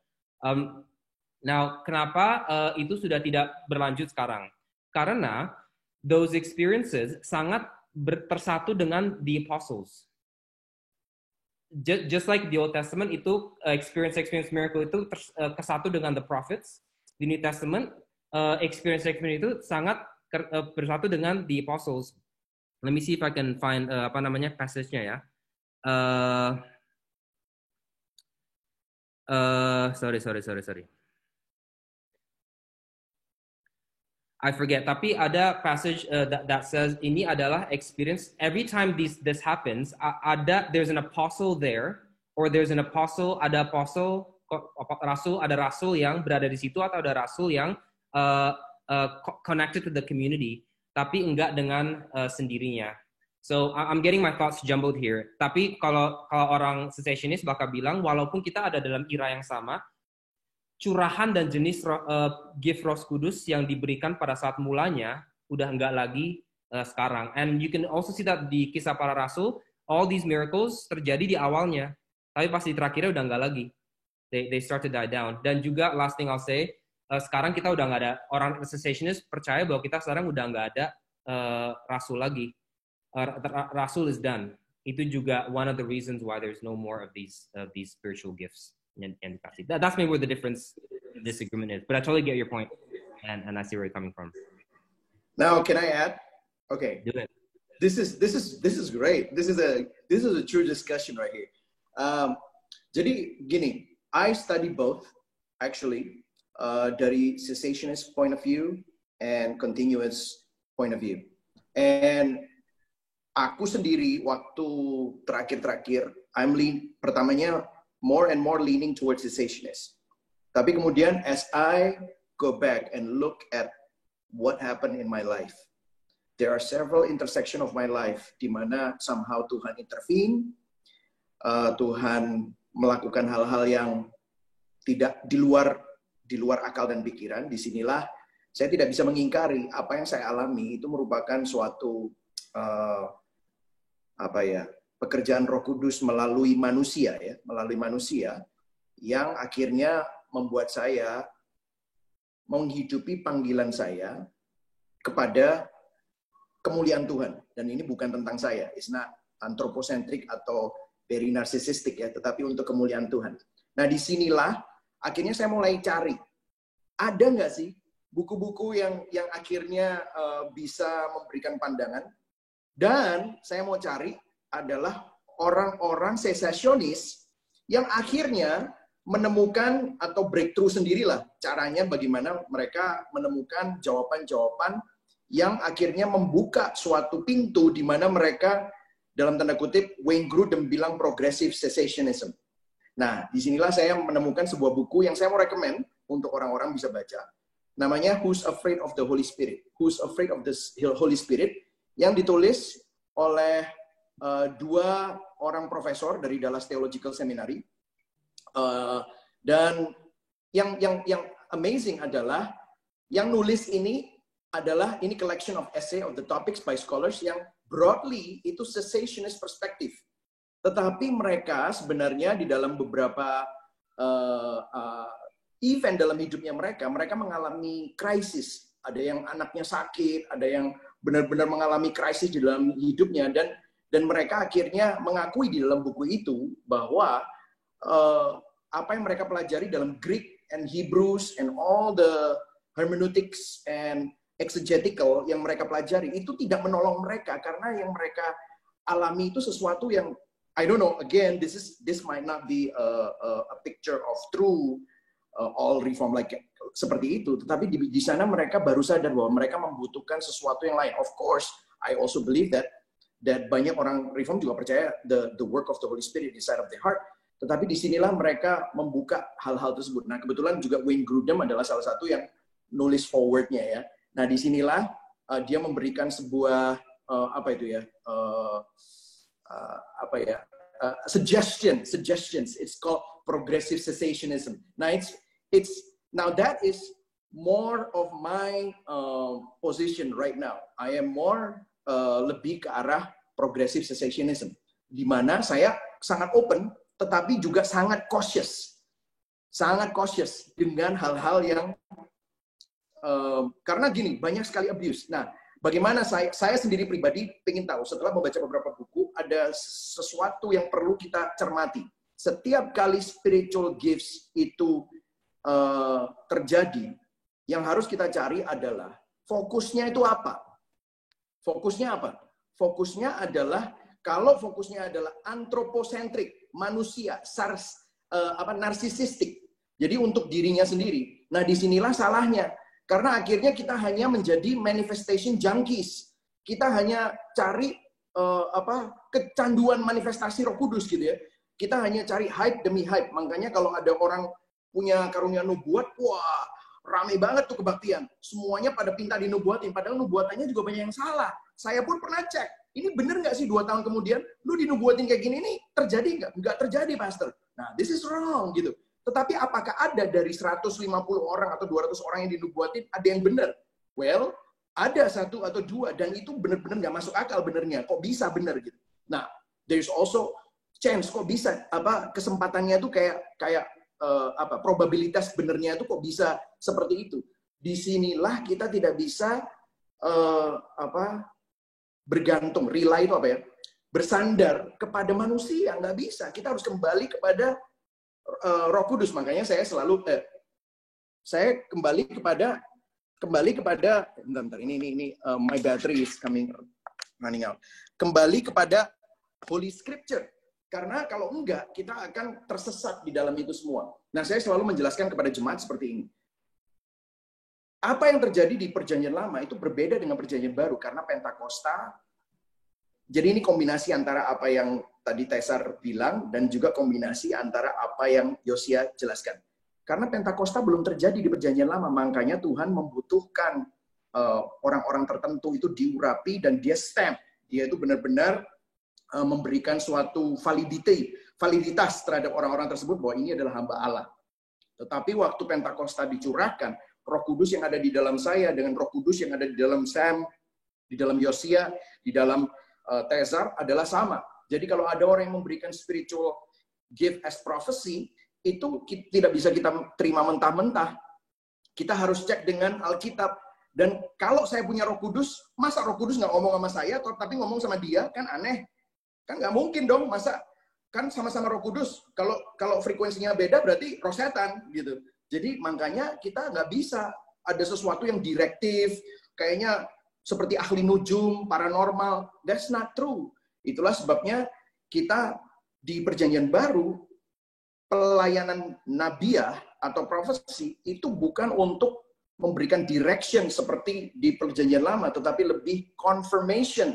Now, kenapa itu sudah tidak berlanjut sekarang? Karena those experiences sangat tersatu dengan the apostles. Just like the Old Testament itu experience miracle itu kesatu dengan the prophets, di New Testament experience itu sangat bersatu dengan the apostles. Let me see if I can find passage-nya ya. Sorry. I forget. Tapi ada passage that says ini adalah experience. Every time this happens, there's an apostle there, or there's an apostle, ada rasul yang berada di situ, atau ada rasul yang connected to the community, tapi enggak dengan sendirinya. So I'm getting my thoughts jumbled here. Tapi kalau orang cessationist bakal bilang, walaupun kita ada dalam era yang sama, curahan dan jenis gift Roh Kudus yang diberikan pada saat mulanya udah enggak lagi sekarang. And you can also see that di Kisah Para Rasul, all these miracles terjadi di awalnya, tapi pas di terakhirnya udah enggak lagi. They start to die down. Dan juga last thing I'll say, sekarang kita udah nggak ada, orang cessationist percaya bahwa kita sekarang udah nggak ada rasul lagi. Rasul is done. Itu juga one of the reasons why there's no more of these spiritual gifts yang dikasih. That's maybe where the disagreement is. But I totally get your point, and I see where you're coming from. Now, can I add? Okay. Do it. This is great. This is a true discussion right here. Jadi gini, I study both actually. Dari cessationist point of view and continuous point of view. And aku sendiri waktu terakhir, pertamanya more and more leaning towards cessationist. Tapi kemudian as I go back and look at what happened in my life, there are several intersection of my life di mana somehow Tuhan intervene, Tuhan melakukan hal-hal yang tidak di luar akal dan pikiran. Disinilah saya tidak bisa mengingkari apa yang saya alami itu merupakan suatu pekerjaan Roh Kudus melalui manusia yang akhirnya membuat saya menghidupi panggilan saya kepada kemuliaan Tuhan. Dan ini bukan tentang saya, it's not anthropocentric atau very narcissistic ya, tetapi untuk kemuliaan Tuhan. Nah, disinilah akhirnya saya mulai cari, ada nggak sih buku-buku yang akhirnya bisa memberikan pandangan. Dan saya mau cari adalah orang-orang sesasionis yang akhirnya menemukan atau breakthrough sendirilah caranya bagaimana mereka menemukan jawaban-jawaban yang akhirnya membuka suatu pintu di mana mereka, dalam tanda kutip, Wayne Grudem bilang progressive cessationism. Nah, disinilah saya menemukan sebuah buku yang saya mau rekomend untuk orang-orang bisa baca. Namanya Who's Afraid of the Holy Spirit? Who's Afraid of the Holy Spirit? Yang ditulis oleh dua orang profesor dari Dallas Theological Seminary. Dan yang amazing adalah yang nulis ini adalah ini collection of essay of the topics by scholars yang broadly itu cessationist perspective. Tetapi mereka sebenarnya di dalam beberapa event dalam hidupnya mereka mengalami krisis. Ada yang anaknya sakit, ada yang benar-benar mengalami krisis di dalam hidupnya, dan mereka akhirnya mengakui di dalam buku itu bahwa apa yang mereka pelajari dalam Greek and Hebrews and all the hermeneutics and exegetical yang mereka pelajari itu tidak menolong mereka, karena yang mereka alami itu sesuatu yang I don't know, again this might not be a picture of true all reform like seperti itu, tetapi di sana mereka baru sadar bahwa mereka membutuhkan sesuatu yang lain. Of course, I also believe that banyak orang reform juga percaya the work of the Holy Spirit inside of the heart. Tetapi disinilah mereka membuka hal-hal tersebut. Nah, kebetulan juga Wayne Grudem adalah salah satu yang nulis forward-nya ya. Nah, disinilah dia memberikan sebuah suggestions. It's called progressive cessationism. Nah, now that is more of my position right now. I am more lebih ke arah progressive cessationism, di mana saya sangat open, tetapi juga sangat cautious dengan hal-hal yang karena gini, banyak sekali abuse. Nah, bagaimana saya sendiri pribadi pengen tahu, setelah membaca beberapa buku, ada sesuatu yang perlu kita cermati. Setiap kali spiritual gifts itu terjadi, yang harus kita cari adalah fokusnya itu apa? Fokusnya apa? Fokusnya adalah, kalau fokusnya adalah anthropocentric, manusia, narsisistik. Jadi untuk dirinya sendiri. Nah, disinilah salahnya. Karena akhirnya kita hanya menjadi manifestation junkies. Kita hanya cari kecanduan manifestasi Roh Kudus gitu ya. Kita hanya cari hype demi hype. Makanya kalau ada orang punya karunia nubuat, wah, rame banget tuh kebaktian. Semuanya pada pinta dinubuatin, padahal nubuatannya juga banyak yang salah. Saya pun pernah cek, ini bener nggak sih 2 tahun kemudian, lu dinubuatin kayak gini nih, terjadi nggak? Nggak terjadi, Pastor. Nah, this is wrong, gitu. Tetapi apakah ada dari 150 orang atau 200 orang yang dinubuatin, ada yang benar? Well, ada 1 atau 2, dan itu benar-benar nggak masuk akal benernya. Kok bisa benar gitu? Nah, there's also chance, kok bisa, kesempatannya itu kayak probabilitas benernya itu kok bisa seperti itu. Disinilah kita tidak bisa bergantung, rely itu bersandar kepada manusia, nggak bisa. Kita harus kembali kepada Roh Kudus. Makanya saya selalu saya kembali kepada bentar, ini my battery is running out. Kembali kepada Holy Scripture. Karena kalau enggak, kita akan tersesat di dalam itu semua. Nah, saya selalu menjelaskan kepada jemaat seperti ini. Apa yang terjadi di Perjanjian Lama itu berbeda dengan Perjanjian Baru, karena Pentakosta. Jadi ini kombinasi antara apa yang tadi Tesar bilang, dan juga kombinasi antara apa yang Yosia jelaskan. Karena Pentakosta belum terjadi di Perjanjian Lama, makanya Tuhan membutuhkan orang-orang tertentu itu diurapi, dan dia stamp. Dia itu benar-benar memberikan suatu validitas terhadap orang-orang tersebut bahwa ini adalah hamba Allah. Tetapi waktu Pentakosta dicurahkan, Roh Kudus yang ada di dalam saya dengan Roh Kudus yang ada di dalam Sam, di dalam Yosia, di dalam Tesar adalah sama. Jadi kalau ada orang yang memberikan spiritual gift as prophecy, itu tidak bisa kita terima mentah-mentah. Kita harus cek dengan Alkitab. Dan kalau saya punya Roh Kudus, masa Roh Kudus nggak ngomong sama saya, tapi ngomong sama dia, kan aneh. Kan nggak mungkin dong, masa kan sama-sama Roh Kudus. Kalau frekuensinya beda berarti roh setan gitu. Jadi makanya kita nggak bisa ada sesuatu yang direktif, kayaknya seperti ahli nujum, paranormal. That's not true. Itulah sebabnya kita di Perjanjian Baru, pelayanan nabiah atau profesi itu bukan untuk memberikan direction seperti di Perjanjian Lama, tetapi lebih confirmation,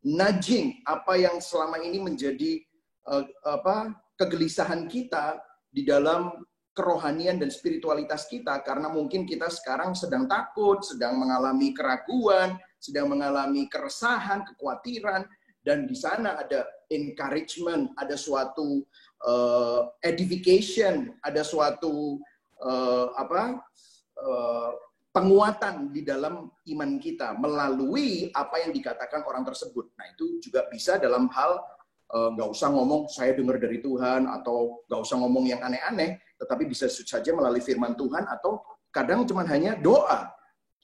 nudging apa yang selama ini menjadi kegelisahan kita di dalam kerohanian dan spiritualitas kita, karena mungkin kita sekarang sedang takut, sedang mengalami keraguan, sedang mengalami keresahan, kekhawatiran, dan di sana ada encouragement, ada suatu edification, ada suatu penguatan di dalam iman kita melalui apa yang dikatakan orang tersebut. Nah, itu juga bisa dalam hal nggak usah ngomong saya dengar dari Tuhan atau nggak usah ngomong yang aneh-aneh, tetapi bisa saja melalui firman Tuhan atau kadang cuma hanya doa.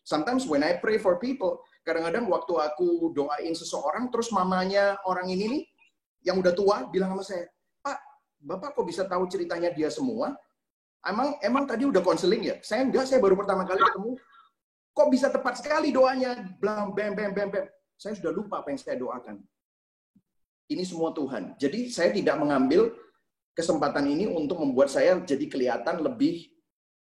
Sometimes when I pray for people, kadang-kadang waktu aku doain seseorang, terus mamanya orang ini nih, yang udah tua, bilang sama saya, Pak, Bapak kok bisa tahu ceritanya dia semua? Emang tadi udah konseling ya? Saya enggak, saya baru pertama kali ketemu. Kok bisa tepat sekali doanya? Blam, bam, bam, bam, bam. Saya sudah lupa apa yang saya doakan. Ini semua Tuhan. Jadi saya tidak mengambil kesempatan ini untuk membuat saya jadi kelihatan lebih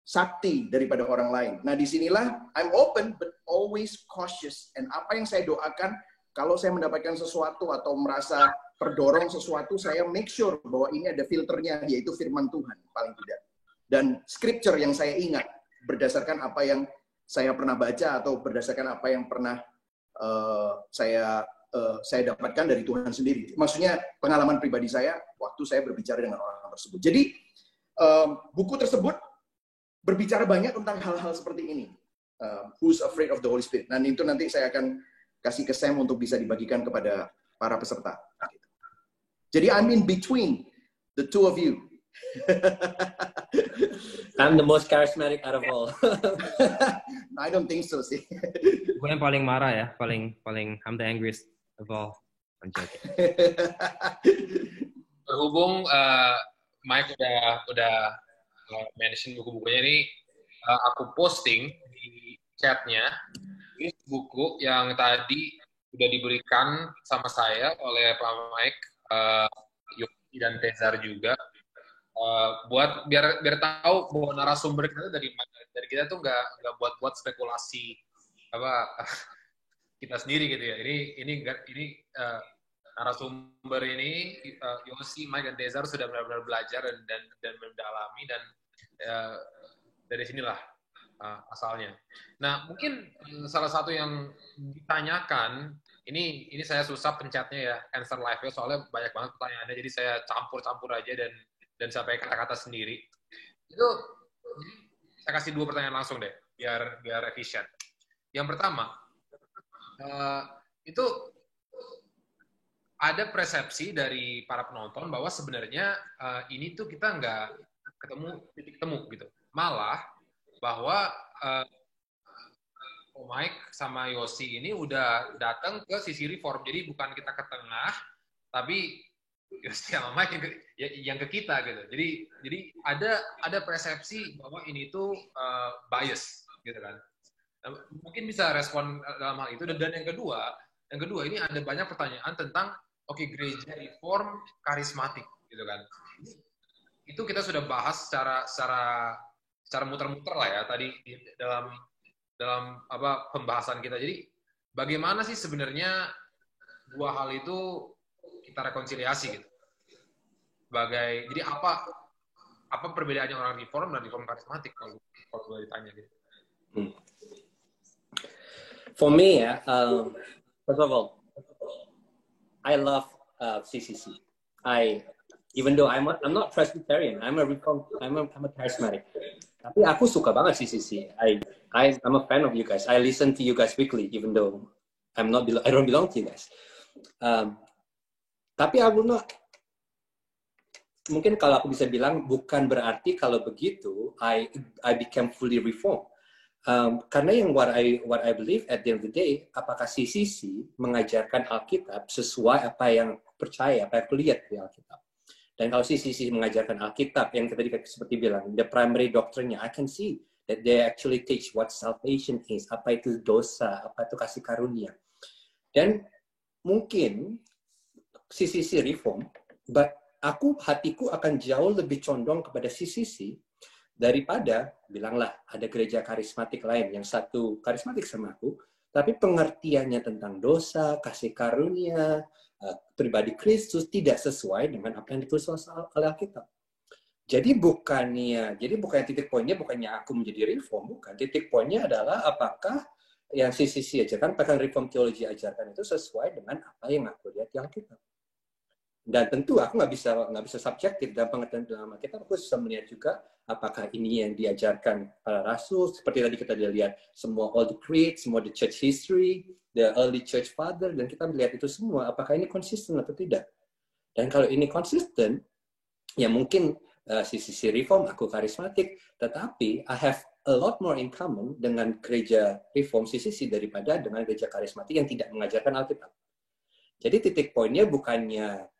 sakti daripada orang lain. Nah, disinilah I'm open but always cautious. And apa yang saya doakan, kalau saya mendapatkan sesuatu atau merasa terdorong sesuatu, saya make sure bahwa ini ada filternya, yaitu firman Tuhan, paling tidak. Dan scripture yang saya ingat, berdasarkan apa yang saya pernah baca atau berdasarkan apa yang pernah saya dapatkan dari Tuhan sendiri. Maksudnya pengalaman pribadi saya waktu saya berbicara dengan orang tersebut. Jadi buku tersebut berbicara banyak tentang hal-hal seperti ini. Who's Afraid of the Holy Spirit. Dan itu nanti saya akan kasih ke Sam untuk bisa dibagikan kepada para peserta. Jadi I'm in between the two of you. I'm the most charismatic out of all. I don't think so sih. Gue yang paling marah ya, paling I'm the angriest of all. Berhubung Mike udah mention buku-bukunya ini, aku posting di chatnya ini buku yang tadi udah diberikan sama saya oleh Pak Mike, Yogi dan Tezar juga, buat biar tahu bahwa narasumber kita dari kita tuh nggak buat spekulasi apa kita sendiri gitu ya. Ini narasumber ini Yosi, Mike dan Tezar sudah benar-benar belajar dan mendalami dan dari sinilah asalnya. Nah, mungkin salah satu yang ditanyakan ini saya susah pencetnya ya, answer live ya, soalnya banyak banget pertanyaannya, jadi saya campur aja dan sampai kata-kata sendiri. Itu saya kasih 2 pertanyaan langsung deh, biar efisien. Yang pertama, itu ada persepsi dari para penonton bahwa sebenarnya ini tuh kita nggak ketemu titik temu gitu. Malah bahwa Mike sama Yosi ini udah datang ke sisi reform, jadi bukan kita ke tengah, tapi Yosi sama Mike yang ke kita gitu. Jadi ada persepsi bahwa ini tuh bias gitu kan. Mungkin bisa respon dalam hal itu. Dan yang kedua ini ada banyak pertanyaan tentang gereja reform karismatik gitu kan. Itu kita sudah bahas secara muter-muter lah ya tadi dalam apa pembahasan kita. Jadi bagaimana sih sebenarnya 2 hal itu kita rekonsiliasi gitu. Jadi apa perbedaannya orang reform dan reform karismatik kalau boleh ditanya gitu. For me, first of all, I love CCC. Even though I'm not Presbyterian, I'm a charismatic. Tapi aku suka banget CCC. I'm a fan of you guys. I listen to you guys weekly, even though I don't belong to you guys. Tapi mungkin kalau aku bisa bilang bukan berarti kalau begitu I became fully reformed. Karena what I believe at the end of the day, apakah CCC mengajarkan Alkitab sesuai apa yang percaya, apa yang aku lihat di Alkitab. Dan kalau CCC mengajarkan Alkitab yang tadi seperti bilang, the primary doctrine-nya, I can see that they actually teach what salvation is, apa itu dosa, apa itu kasih karunia. Dan mungkin CCC reform, but hatiku akan jauh lebih condong kepada CCC daripada bilanglah ada gereja karismatik lain yang satu karismatik sama aku, tapi pengertiannya tentang dosa, kasih karunia, pribadi Kristus tidak sesuai dengan apa yang ditulis oleh Alkitab. Jadi bukan titik poinnya bukannya aku menjadi reform, bukan. Titik poinnya adalah apakah yang CCC ajarkan, apakah reform teologi ajarkan itu sesuai dengan apa yang aku lihat di Alkitab. Dan tentu aku nggak bisa subjektif dalam pengertian dalam Alkitab. Aku bisa melihat juga apakah ini yang diajarkan para rasul, seperti tadi kita lihat semua all the creed, semua the church history, the early church father, dan kita melihat itu semua, apakah ini konsisten atau tidak. Dan kalau ini konsisten, ya mungkin sisi reform aku karismatik, tetapi I have a lot more in common dengan gereja reform sisi daripada dengan gereja karismatik yang tidak mengajarkan Alkitab. Jadi titik poinnya bukannya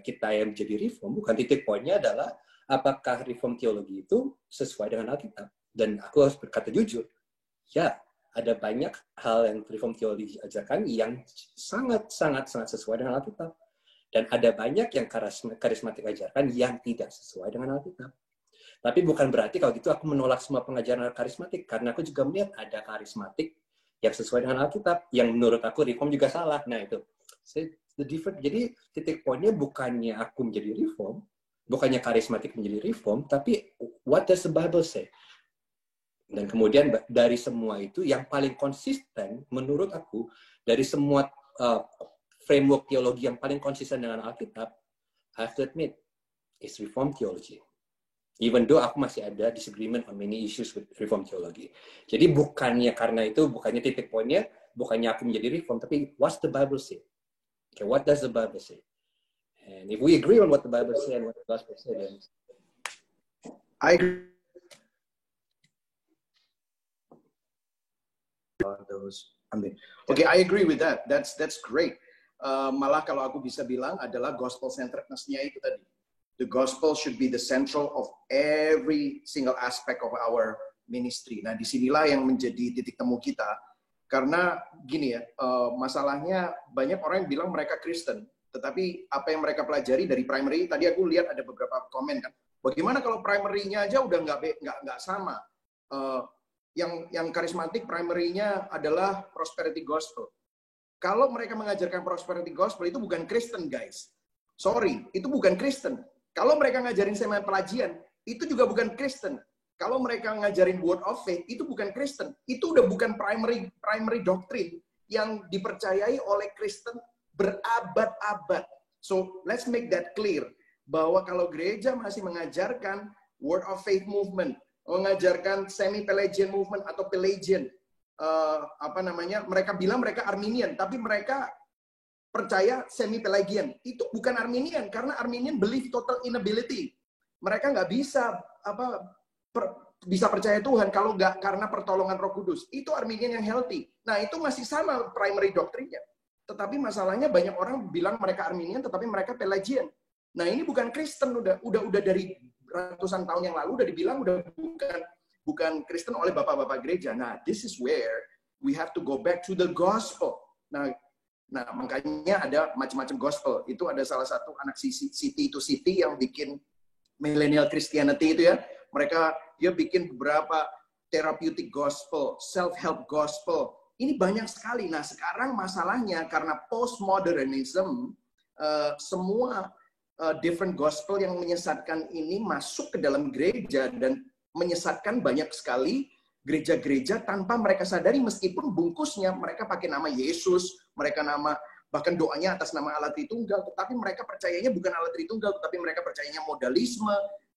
kita yang menjadi reform, bukan, titik poinnya adalah apakah reform teologi itu sesuai dengan Alkitab. Dan aku harus berkata jujur, ya ada banyak hal yang reform teologi ajarkan yang sangat sesuai dengan Alkitab. Dan ada banyak yang karismatik ajarkan yang tidak sesuai dengan Alkitab. Tapi bukan berarti kalau gitu aku menolak semua pengajaran karismatik, karena aku juga melihat ada karismatik yang sesuai dengan Alkitab, yang menurut aku reform juga salah. Nah itu, the different. Jadi titik poinnya bukannya aku menjadi reform, bukannya karismatik menjadi reform, tapi what does the Bible say? Dan kemudian dari semua itu, yang paling konsisten menurut aku, dari semua framework teologi yang paling konsisten dengan Alkitab, I have to admit, is Reformed theology. Even though aku masih ada disagreement on many issues with Reformed theology. Jadi bukannya titik poinnya, bukannya aku menjadi Reform, tapi what's the Bible say? Okay, what does the Bible say? And if we agree on what the Bible say and what the Gospel say, then I agree on those. Okay, I agree with that. That's great. Malah kalau aku bisa bilang adalah gospel centeredness-nya itu tadi. The gospel should be the central of every single aspect of our ministry. Nah, disinilah yang menjadi titik temu kita. Karena gini ya, masalahnya banyak orang yang bilang mereka Kristen, tetapi apa yang mereka pelajari dari primary, tadi aku lihat ada beberapa komen kan, bagaimana kalau primary-nya aja udah nggak sama. Yang karismatik primary-nya adalah prosperity gospel. Kalau mereka mengajarkan prosperity gospel, itu bukan Kristen, guys. Sorry, itu bukan Kristen. Kalau mereka ngajarin sema pelajian, itu juga bukan Kristen. Kalau mereka ngajarin word of faith, itu bukan Kristen. Itu udah bukan primary doctrine yang dipercayai oleh Kristen berabad-abad. So, let's make that clear. Bahwa kalau gereja masih mengajarkan word of faith movement, mengajarkan semi-Pelagian movement atau Pelagian, mereka bilang mereka Arminian, tapi mereka percaya semi-Pelagian. Itu bukan Arminian, karena Arminian believe total inability. Mereka nggak bisa bisa percaya Tuhan kalau nggak karena pertolongan Roh Kudus. Itu Arminian yang healthy. Nah, itu masih sama primary doktrinnya. Tetapi masalahnya banyak orang bilang mereka Arminian, tetapi mereka Pelagian. Nah, ini bukan Kristen, udah dari ratusan tahun yang lalu udah dibilang udah bukan Kristen oleh bapak-bapak gereja. Nah, this is where we have to go back to the gospel. Nah, makanya ada macam-macam gospel. Itu ada salah satu anak City to City yang bikin millennial Christianity itu ya. Dia bikin beberapa therapeutic gospel, self-help gospel. Ini banyak sekali. Nah, sekarang masalahnya karena postmodernism, semua different gospel yang menyesatkan ini masuk ke dalam gereja dan menyesatkan banyak sekali gereja-gereja tanpa mereka sadari, meskipun bungkusnya mereka pakai nama Yesus, mereka bahkan doanya atas nama Allah Tritunggal, tetapi mereka percayanya bukan Allah Tritunggal, tetapi mereka percayanya modalisme.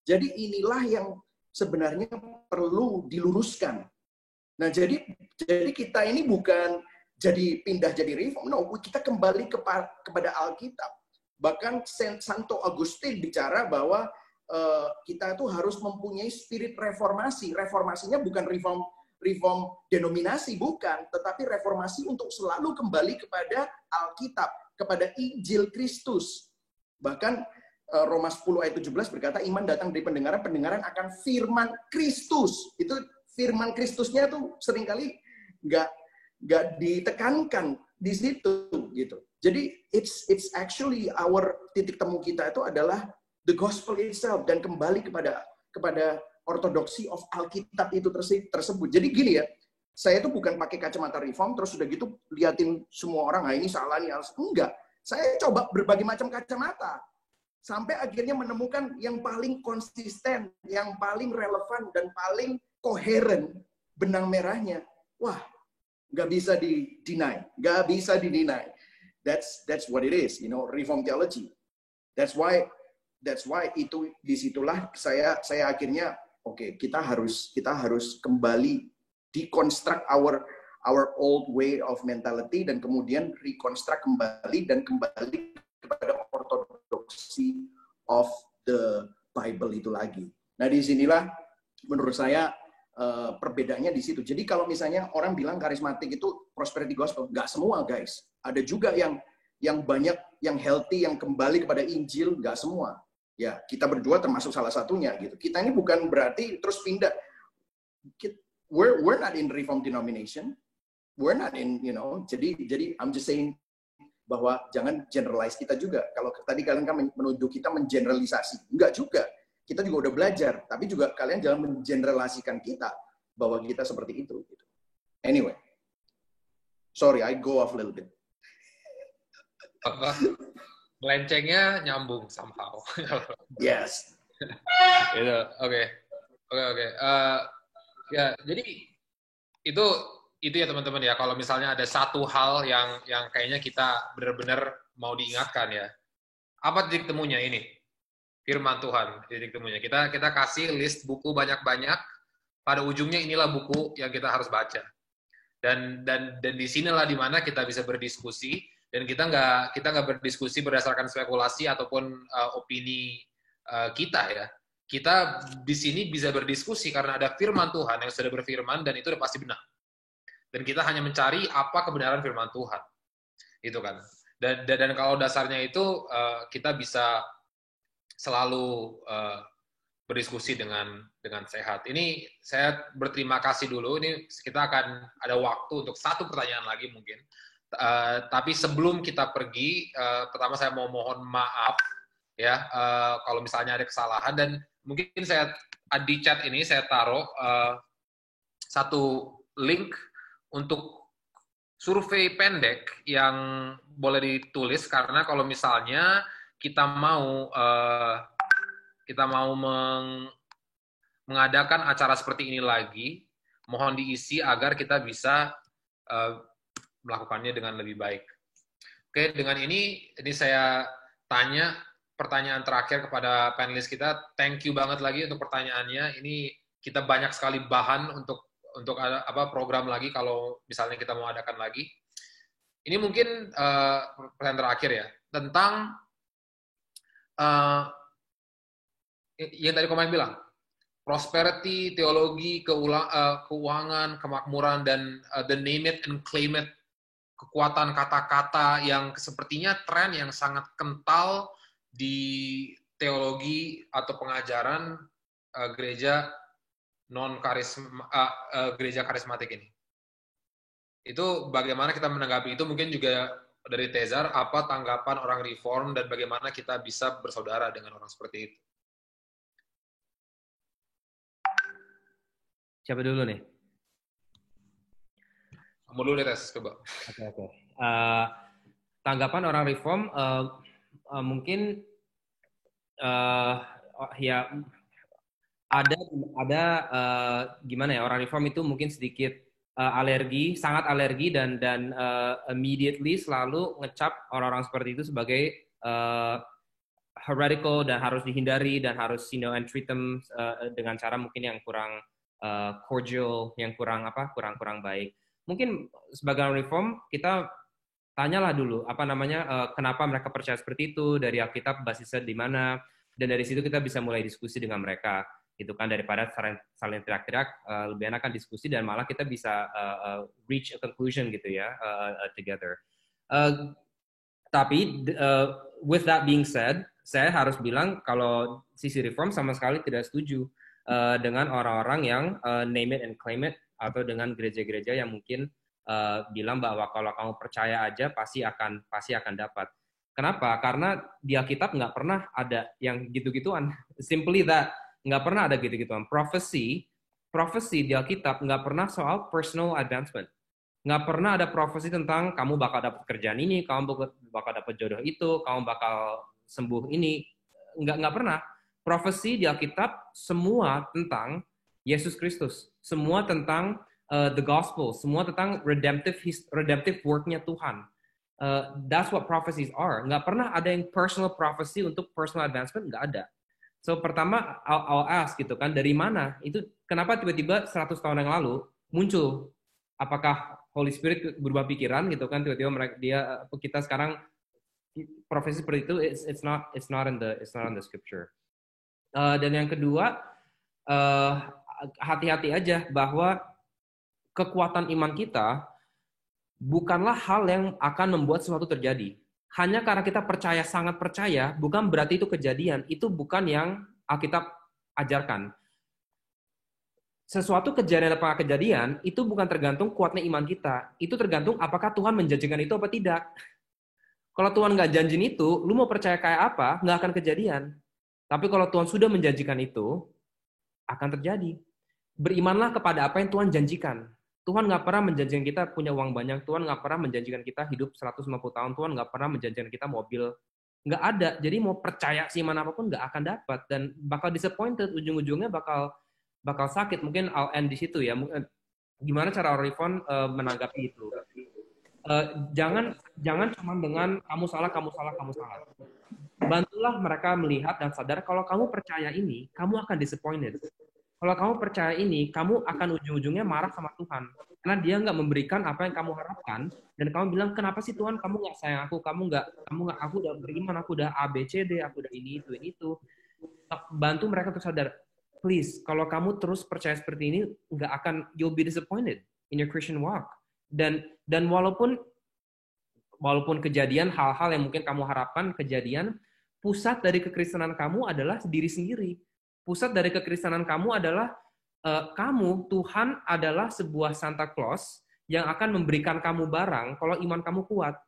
Jadi inilah yang sebenarnya perlu diluruskan. Nah, jadi kita ini bukan pindah jadi reform, no, kita kembali kepada Alkitab. Bahkan Santo Agustin bicara bahwa kita itu harus mempunyai spirit reformasi. Reformasinya bukan reform denominasi, bukan, tetapi reformasi untuk selalu kembali kepada Alkitab, kepada Injil Kristus. Bahkan Roma 10 ayat 17 berkata, iman datang dari pendengaran, pendengaran akan firman Kristus. Itu firman Kristusnya tuh seringkali nggak ditekankan di situ gitu. Jadi it's actually our titik temu kita itu adalah the gospel itself, dan kembali kepada ortodoksi of Alkitab itu tersebut. Jadi gini ya, saya itu bukan pakai kacamata reform terus sudah gitu liatin semua orang, ini salah nih, enggak. Saya coba berbagai macam kacamata sampai akhirnya menemukan yang paling konsisten, yang paling relevan dan paling koheren benang merahnya. Wah, nggak bisa di-deny, nggak bisa di-deny. That's what it is, Reform theology. That's why itu disitulah saya akhirnya kita harus kembali deconstruct our old way of mentality dan kemudian reconstruct kembali dan kembali kepada ortodoksi of the Bible itu lagi. Nah, disinilah menurut saya perbedaannya di situ. Jadi kalau misalnya orang bilang karismatik itu prosperity gospel, nggak semua guys. Ada juga yang banyak, yang healthy, yang kembali kepada Injil, nggak semua. Ya, kita berdua termasuk salah satunya gitu. Kita ini bukan berarti terus pindah. We're not in Reformed denomination. We're not in, jadi I'm just saying bahwa jangan generalize kita juga. Kalau tadi kalian kan menuduh kita mengeneralisasi. Enggak juga. Kita juga udah belajar, tapi juga kalian jangan mengeneralisasikan kita bahwa kita seperti itu. Anyway, sorry, I go off a little bit. Melencengnya nyambung somehow. Yes. Oke. Ya, jadi itu ya teman-teman ya. Kalau misalnya ada satu hal yang kayaknya kita benar-benar mau diingatkan ya. Apa titik temunya ini? Firman Tuhan, titik temunya. Kita kasih list buku banyak-banyak. Pada ujungnya inilah buku yang kita harus baca. Dan di sinilah dimana kita bisa berdiskusi. Dan kita nggak berdiskusi berdasarkan spekulasi ataupun opini kita ya. Kita di sini bisa berdiskusi karena ada firman Tuhan yang sudah berfirman dan itu udah pasti benar. Dan kita hanya mencari apa kebenaran firman Tuhan. Itu kan. Dan kalau dasarnya itu kita bisa selalu berdiskusi dengan sehat. Ini saya berterima kasih dulu. Ini kita akan ada waktu untuk satu pertanyaan lagi mungkin. Tapi sebelum kita pergi, pertama saya mau mohon maaf ya kalau misalnya ada kesalahan dan mungkin saya di chat ini saya taruh satu link untuk survei pendek yang boleh ditulis karena kalau misalnya kita mau mengadakan acara seperti ini lagi, mohon diisi agar kita bisa melakukannya dengan lebih baik. Oke, dengan ini saya tanya pertanyaan terakhir kepada panelis kita. Thank you banget lagi untuk pertanyaannya. Ini kita banyak sekali bahan untuk program lagi kalau misalnya kita mau adakan lagi. Ini mungkin pertanyaan terakhir ya tentang yang tadi Komang bilang. Prosperity, teologi, keuangan, kemakmuran, dan the name it and claim it, kekuatan kata-kata yang sepertinya tren yang sangat kental di teologi atau pengajaran gereja gereja karismatik ini. Itu bagaimana kita menanggapi itu, mungkin juga dari Tezar, apa tanggapan orang Reform dan bagaimana kita bisa bersaudara dengan orang seperti itu? Siapa dulu nih? Kamu dulu deh, Tes, coba. Oke. Tanggapan orang Reform mungkin ya ada gimana ya, orang Reform itu mungkin sedikit sangat alergi dan immediately selalu ngecap orang-orang seperti itu sebagai heretical dan harus dihindari dan harus and treat them dengan cara mungkin yang kurang cordial, yang kurang baik. Mungkin sebagai orang Reform kita tanyalah dulu kenapa mereka percaya seperti itu, dari Alkitab basisnya di mana, dan dari situ kita bisa mulai diskusi dengan mereka, gitu kan, daripada saling teriak-teriak. Lebih enak kan diskusi dan malah kita bisa reach a conclusion gitu ya together. Tapi with that being said, saya harus bilang kalau sisi Reform sama sekali tidak setuju dengan orang-orang yang name it and claim it, atau dengan gereja-gereja yang mungkin bilang bahwa kalau kamu percaya aja pasti akan dapat. Kenapa? Karena di Alkitab nggak pernah ada yang gitu-gituan. Simply that, nggak pernah ada gitu-gituan. Prophecy di Alkitab nggak pernah soal personal advancement. Nggak pernah ada prophecy tentang kamu bakal dapat kerjaan ini, kamu bakal dapat jodoh itu, kamu bakal sembuh ini. Nggak pernah. Prophecy di Alkitab semua tentang Yesus Kristus, semua tentang the gospel, semua tentang redemptive work-nya Tuhan. That's what prophecies are. Nggak pernah ada yang personal prophecy untuk personal advancement, nggak ada. So pertama I'll ask gitu kan, dari mana? Itu kenapa tiba-tiba 100 tahun yang lalu muncul? Apakah Holy Spirit berubah pikiran gitu kan, tiba-tiba kita sekarang profesi seperti itu, it's not in the scripture. Dan yang kedua, hati-hati aja bahwa kekuatan iman kita bukanlah hal yang akan membuat sesuatu terjadi. Hanya karena kita percaya, sangat percaya, bukan berarti itu kejadian. Itu bukan yang Alkitab ajarkan. Sesuatu kejadian apa kejadian, itu bukan tergantung kuatnya iman kita. Itu tergantung apakah Tuhan menjanjikan itu apa tidak. Kalau Tuhan nggak janjiin itu, lu mau percaya kayak apa, nggak akan kejadian. Tapi kalau Tuhan sudah menjanjikan itu, akan terjadi. Berimanlah kepada apa yang Tuhan janjikan. Tuhan nggak pernah menjanjikan kita punya uang banyak. Tuhan nggak pernah menjanjikan kita hidup 150 tahun. Tuhan nggak pernah menjanjikan kita mobil. Nggak ada. Jadi mau percaya seiman apapun nggak akan dapat. Dan bakal disappointed. Ujung-ujungnya bakal sakit. Mungkin I'll end di situ ya. Gimana cara Orifon menanggapi itu? Jangan cuma dengan kamu salah. Bantulah mereka melihat dan sadar kalau kamu percaya ini, kamu akan disappointed. Kalau kamu percaya ini, kamu akan ujung-ujungnya marah sama Tuhan. Karena dia nggak memberikan apa yang kamu harapkan. Dan kamu bilang, kenapa sih Tuhan kamu nggak sayang aku? Aku udah beriman, aku udah A, B, C, D, aku udah ini, itu. Bantu mereka untuk sadar. Please, kalau kamu terus percaya seperti ini, you'll be disappointed in your Christian walk. Dan walaupun kejadian, hal-hal yang mungkin kamu harapkan kejadian, pusat dari kekristenan kamu adalah diri sendiri. Pusat dari kekristenan kamu adalah kamu, Tuhan adalah sebuah Santa Claus yang akan memberikan kamu barang kalau iman kamu kuat.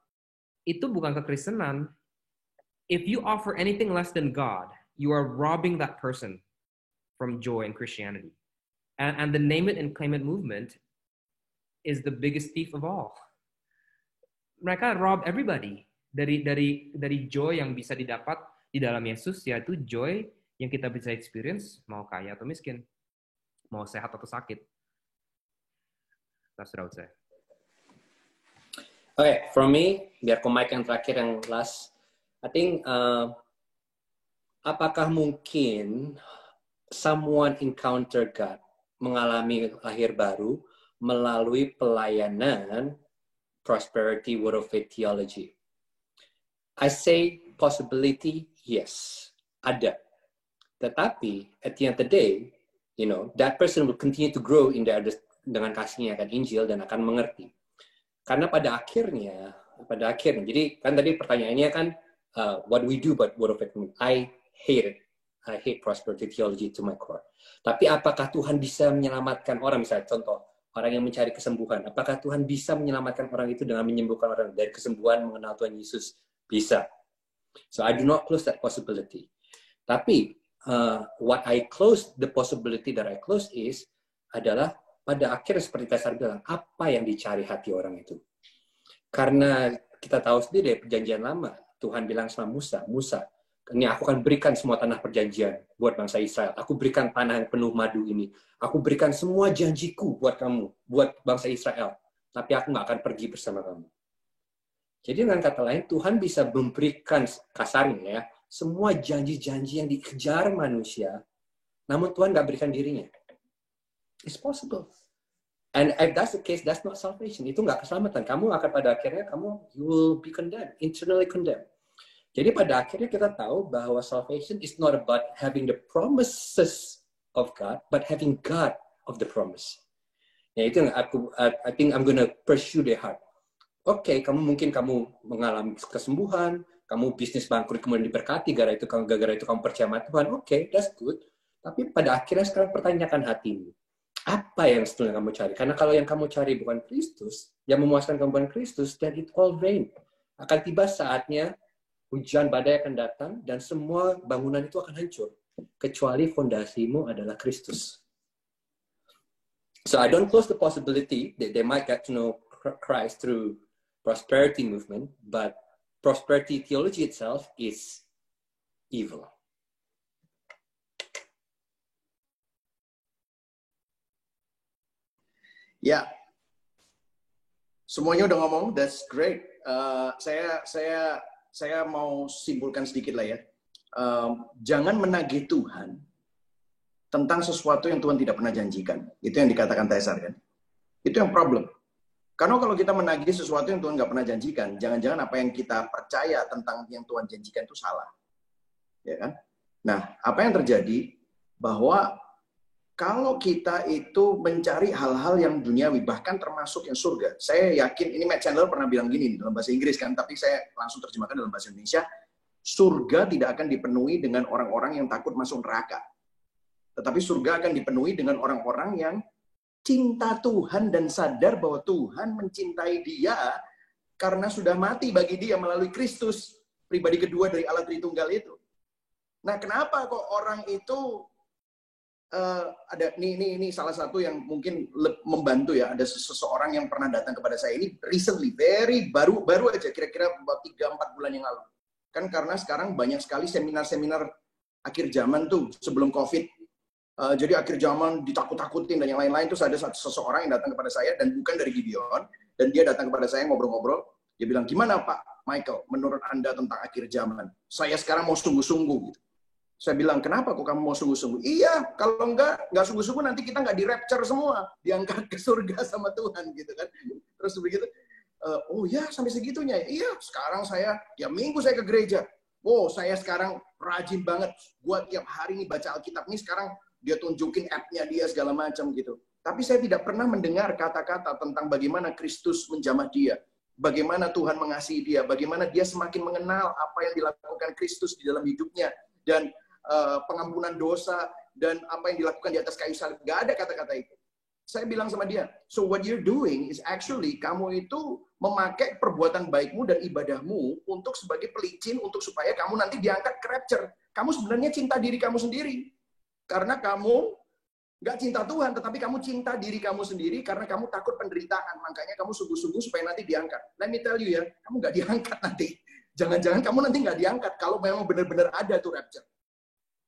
Itu bukan kekristenan. If you offer anything less than God, you are robbing that person from joy in Christianity. And the name it and claim it movement is the biggest thief of all. Mereka rob everybody dari joy yang bisa didapat di dalam Yesus, yaitu joy yang kita bisa experience, mau kaya atau miskin, mau sehat atau sakit. That's what I would say. Okay, from me, biar ke Mike yang terakhir, yang last, I think, apakah mungkin someone encounter God, mengalami lahir baru, melalui pelayanan prosperity word of faith theology? I say possibility, yes, ada. Tetapi at the end of the day, that person will continue to grow in dengan kasihnya akan Injil dan akan mengerti. Karena pada akhirnya, jadi kan tadi pertanyaannya kan, what we do but word of faith, I hate prosperity theology to my core. Tapi apakah Tuhan bisa menyelamatkan orang, misalnya contoh, orang yang mencari kesembuhan, apakah Tuhan bisa menyelamatkan orang itu dengan menyembuhkan orang dari kesembuhan, mengenal Tuhan Yesus? Bisa. So I do not close that possibility. Tapi the possibility that I close adalah pada akhirnya seperti Kaisar bilang, apa yang dicari hati orang itu? Karena kita tahu sendiri dari perjanjian lama, Tuhan bilang sama Musa, ini aku akan berikan semua tanah perjanjian buat bangsa Israel. Aku berikan tanah yang penuh madu ini. Aku berikan semua janjiku buat kamu, buat bangsa Israel. Tapi aku nggak akan pergi bersama kamu. Jadi dengan kata lain, Tuhan bisa memberikan, kasarnya ya, semua janji-janji yang dikejar manusia, namun Tuhan nggak berikan dirinya. It's possible. And if that's the case, that's not salvation. Itu nggak keselamatan. Kamu akan pada akhirnya, you will be condemned, internally condemned. Jadi pada akhirnya kita tahu bahwa salvation is not about having the promises of God, but having God of the promise. Ya itu yang I think I'm gonna pursue the heart. Oke, mungkin kamu mengalami kesembuhan, kamu bisnis bangkrut kemudian diberkati, gara-gara itu kamu percaya sama Tuhan. Oke, that's good. Tapi pada akhirnya sekarang pertanyakan hatimu. Apa yang sebenarnya kamu cari? Karena kalau yang kamu cari bukan Kristus, yang memuaskan kamu bukan Kristus, then it all vain. Akan tiba saatnya hujan badai akan datang dan semua bangunan itu akan hancur. Kecuali fondasimu adalah Kristus. So I don't close the possibility that they might get to know Christ through prosperity movement, but prosperity theology itself is evil. Ya, Semuanya udah ngomong, that's great. Saya mau simpulkan sedikit lah ya. Jangan menagih Tuhan tentang sesuatu yang Tuhan tidak pernah janjikan. Itu yang dikatakan Tesar kan. Itu yang problem. Karena kalau kita menagih sesuatu yang Tuhan nggak pernah janjikan, jangan-jangan apa yang kita percaya tentang yang Tuhan janjikan itu salah. Ya kan? Nah, apa yang terjadi? Bahwa kalau kita itu mencari hal-hal yang duniawi, bahkan termasuk yang surga. Saya yakin, ini Matt Chandler pernah bilang gini dalam bahasa Inggris kan, tapi saya langsung terjemahkan dalam bahasa Indonesia. Surga tidak akan dipenuhi dengan orang-orang yang takut masuk neraka. Tetapi surga akan dipenuhi dengan orang-orang yang cinta Tuhan dan sadar bahwa Tuhan mencintai dia karena sudah mati bagi dia melalui Kristus, pribadi kedua dari Allah Tritunggal itu. Nah, kenapa kok orang itu ada ini salah satu yang mungkin membantu ya. Ada seseorang yang pernah datang kepada saya ini recently, baru aja kira-kira 3-4 bulan yang lalu. Kan karena sekarang banyak sekali seminar-seminar akhir zaman tuh sebelum Covid. Jadi akhir zaman ditakut-takutin dan yang lain-lain. Terus ada seseorang yang datang kepada saya dan bukan dari Gideon, dan dia datang kepada saya ngobrol-ngobrol. Dia bilang, "Gimana Pak Michael, menurut Anda tentang akhir zaman? Saya sekarang mau sungguh-sungguh." Gitu. Saya bilang, "Kenapa kok kamu mau sungguh-sungguh?" "Iya, kalau nggak sungguh-sungguh nanti kita nggak di-rapture semua, diangkat ke surga sama Tuhan," gitu kan. Terus begitu, "Oh ya, sampai segitunya." "Iya, sekarang saya tiap minggu saya ke gereja. Oh, saya sekarang rajin banget. Gua tiap hari nih baca Alkitab. Nih sekarang dia tunjukin app-nya dia segala macam gitu. Tapi saya tidak pernah mendengar kata-kata tentang bagaimana Kristus menjamah dia, bagaimana Tuhan mengasihi dia, bagaimana dia semakin mengenal apa yang dilakukan Kristus di dalam hidupnya, dan pengampunan dosa, dan apa yang dilakukan di atas kayu salib. Gak ada kata-kata itu. Saya bilang sama dia, "So what you're doing is actually kamu itu memakai perbuatan baikmu dan ibadahmu untuk sebagai pelicin untuk supaya kamu nanti diangkat ke rapture. Kamu sebenarnya cinta diri kamu sendiri. Karena kamu nggak cinta Tuhan, tetapi kamu cinta diri kamu sendiri karena kamu takut penderitaan. Makanya kamu sungguh-sungguh supaya nanti diangkat. Let me tell you ya, kamu nggak diangkat nanti. Jangan-jangan kamu nanti nggak diangkat kalau memang benar-benar ada tuh rapture."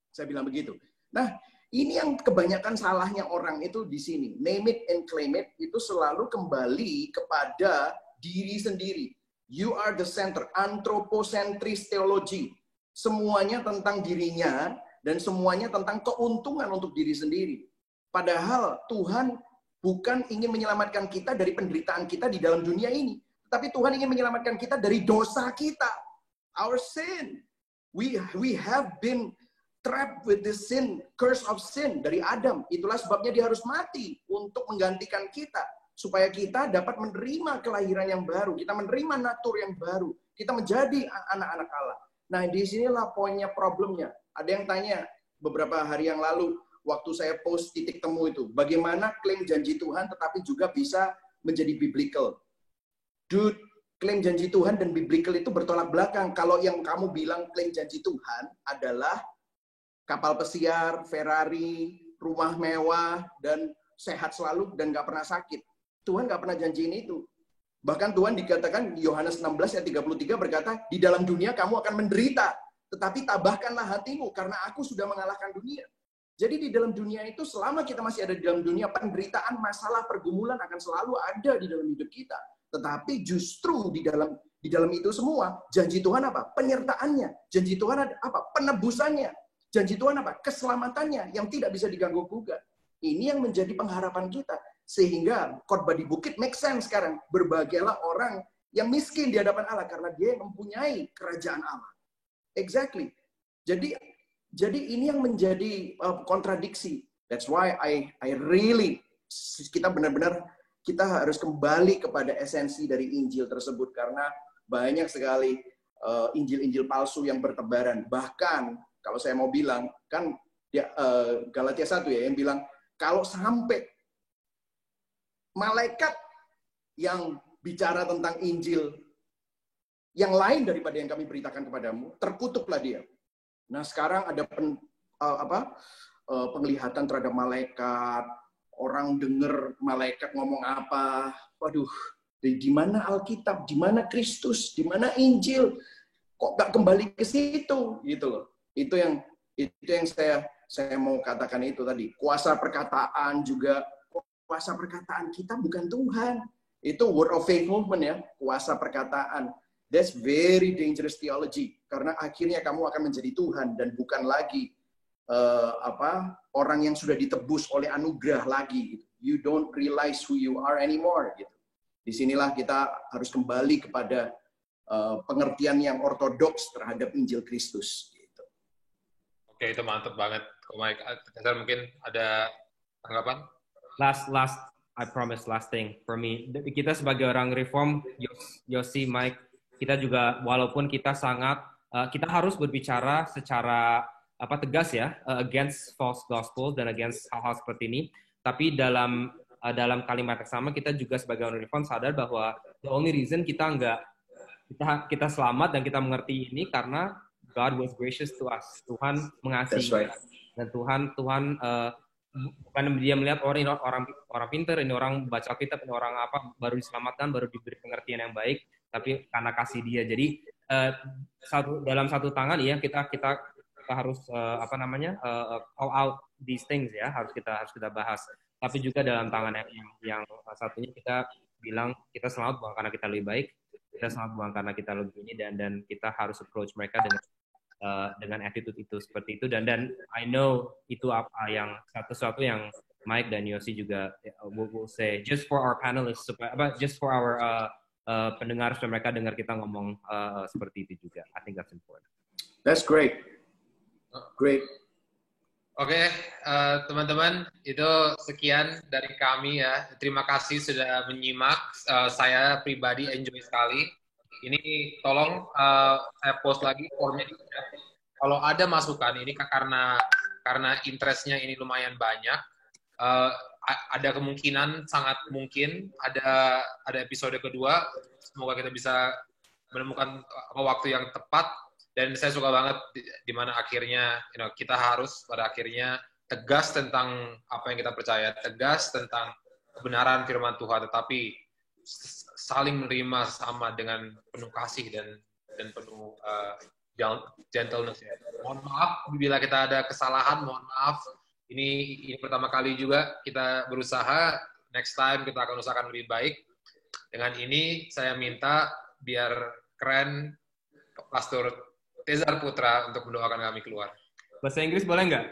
Saya bilang begitu. Nah, ini yang kebanyakan salahnya orang itu di sini. Name it and claim it itu selalu kembali kepada diri sendiri. You are the center. Anthropocentris theology. Semuanya tentang dirinya dan semuanya tentang keuntungan untuk diri sendiri. Padahal Tuhan bukan ingin menyelamatkan kita dari penderitaan kita di dalam dunia ini. Tapi Tuhan ingin menyelamatkan kita dari dosa kita. Our sin. We have been trapped with the sin, curse of sin dari Adam. Itulah sebabnya dia harus mati untuk menggantikan kita. Supaya kita dapat menerima kelahiran yang baru. Kita menerima natur yang baru. Kita menjadi anak-anak Allah. Nah, di sinilah poinnya, problemnya. Ada yang tanya beberapa hari yang lalu, waktu saya post titik temu itu, bagaimana klaim janji Tuhan tetapi juga bisa menjadi biblical. Dude, klaim janji Tuhan dan biblical itu bertolak belakang. Kalau yang kamu bilang klaim janji Tuhan adalah kapal pesiar, Ferrari, rumah mewah, dan sehat selalu, dan nggak pernah sakit. Tuhan nggak pernah janjiin itu. Bahkan Tuhan dikatakan, Yohanes 16 ayat 33 berkata, "Di dalam dunia kamu akan menderita, tetapi tabahkanlah hatimu, karena aku sudah mengalahkan dunia." Jadi di dalam dunia itu, selama kita masih ada di dalam dunia, penderitaan, masalah, pergumulan akan selalu ada di dalam hidup kita. Tetapi justru di dalam itu semua, janji Tuhan apa? Penyertaannya. Janji Tuhan apa? Penebusannya. Janji Tuhan apa? Keselamatannya yang tidak bisa diganggu-gugat. Ini yang menjadi pengharapan kita. Sehingga khotbah di bukit make sense sekarang. Berbahagialah orang yang miskin di hadapan Allah karena dia mempunyai kerajaan Allah. Exactly. Jadi ini yang menjadi kontradiksi. That's why I really, kita benar-benar kita harus kembali kepada esensi dari Injil tersebut, karena banyak sekali Injil-Injil palsu yang bertebaran. Bahkan kalau saya mau bilang, kan Galatia 1 ya, yang bilang, kalau sampai malaikat yang bicara tentang Injil yang lain daripada yang kami beritakan kepadamu, terkutuklah dia. Nah, sekarang ada penglihatan terhadap malaikat, orang dengar malaikat ngomong apa, waduh, di mana Alkitab, di mana Kristus, di mana Injil, kok nggak kembali ke situ, gitu loh. Itu yang saya mau katakan itu tadi. Kuasa perkataan juga, kuasa perkataan kita bukan Tuhan. Itu word of faith movement ya, kuasa perkataan. That's very dangerous theology, karena akhirnya kamu akan menjadi Tuhan dan bukan lagi orang yang sudah ditebus oleh anugerah lagi. You don't realize who you are anymore. Gitu. Disinilah kita harus kembali kepada pengertian yang ortodoks terhadap Injil Kristus. Gitu. Oke, itu mantap banget. Mike, mungkin ada tanggapan? Last, I promise, last thing for me. Kita sebagai orang reform, Yosi, Mike, kita juga walaupun kita kita harus berbicara secara tegas ya, against false gospel dan against hal-hal seperti ini. Tapi dalam kalimat yang sama kita juga sebagai orang reform sadar bahwa the only reason kita selamat dan kita mengerti ini karena God was gracious to us. Tuhan mengasihi. That's right. Dan Tuhan bukan dia melihat orang pintar, ini orang baca kitab, ini orang baru diselamatkan, baru diberi pengertian yang baik, tapi karena kasih dia. Jadi dalam satu tangan ya kita harus call out these things ya, harus kita bahas. Tapi juga dalam tangan yang satunya kita bilang kita selamat bukan karena kita lebih baik, kita selamat bukan karena kita lebih ini, dan kita harus approach mereka dengan attitude itu seperti itu, dan I know itu yang sesuatu yang Mike dan Yosi juga will say just for our panelists, just for our pendengar supaya mereka dengar kita ngomong seperti itu juga. I think that's important. That's great. Great. Oke, teman-teman, itu sekian dari kami ya. Terima kasih sudah menyimak. Saya pribadi enjoy sekali. Ini tolong saya post lagi formnya. Kalau ada masukan ini karena interestnya ini lumayan banyak, ada kemungkinan, sangat mungkin ada episode kedua. Semoga kita bisa menemukan waktu yang tepat. Dan saya suka banget di mana akhirnya kita harus pada akhirnya tegas tentang apa yang kita percaya, tegas tentang kebenaran firman Tuhan, tetapi saling menerima sama dengan penuh kasih dan penuh gentleness. Ya. Mohon maaf bila kita ada kesalahan, mohon maaf. Ini pertama kali juga kita berusaha. Next time kita akan usahakan lebih baik. Dengan ini saya minta biar keren Pastor Tezar Putra untuk mendoakan kami keluar. Bahasa Inggris boleh nggak?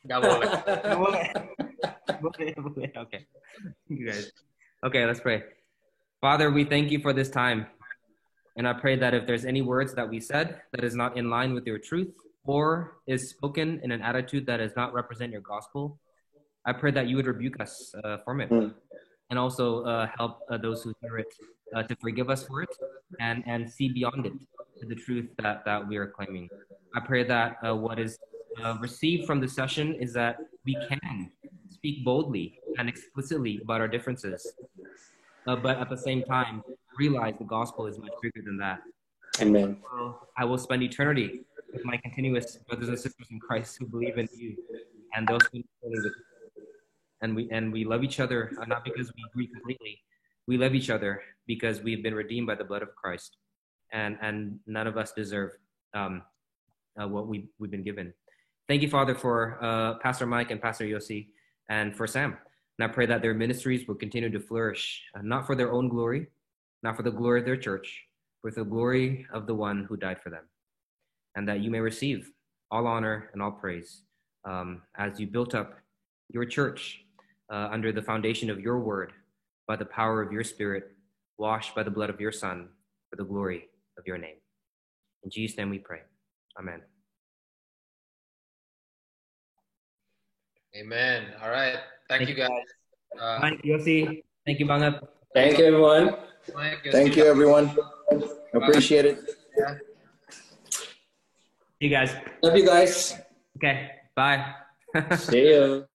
Nggak boleh. Nggak boleh. Boleh. Okay. Guys. Okay, let's pray. Father, we thank you for this time. And I pray that if there's any words that we said that is not in line with your truth or is spoken in an attitude that does not represent your gospel, I pray that you would rebuke us from it. And also help those who hear it to forgive us for it and see beyond it to the truth that we are claiming. I pray that what is received from the session is that we can speak boldly and explicitly about our differences, but at the same time, realize the gospel is much bigger than that. Amen. I will spend eternity with my continuous brothers and sisters in Christ who believe in you and those who believe with you. And we love each other, not because we agree completely. We love each other because we've been redeemed by the blood of Christ. And none of us deserve what we've been given. Thank you, Father, for Pastor Mike and Pastor Yosi and for Sam. And I pray that their ministries will continue to flourish, not for their own glory, not for the glory of their church, but for the glory of the one who died for them. And that you may receive all honor and all praise as you built up your church under the foundation of your word, by the power of your Spirit, washed by the blood of your Son, for the glory of your name. In Jesus' name we pray. Amen. Amen. All right. Thank you, guys. Mike, Yosi, thank you banget. Thank you, everyone. Mike, Yosi. Thank you, everyone. Appreciate it. Yeah. See you guys. Love you guys. Okay, bye. See you.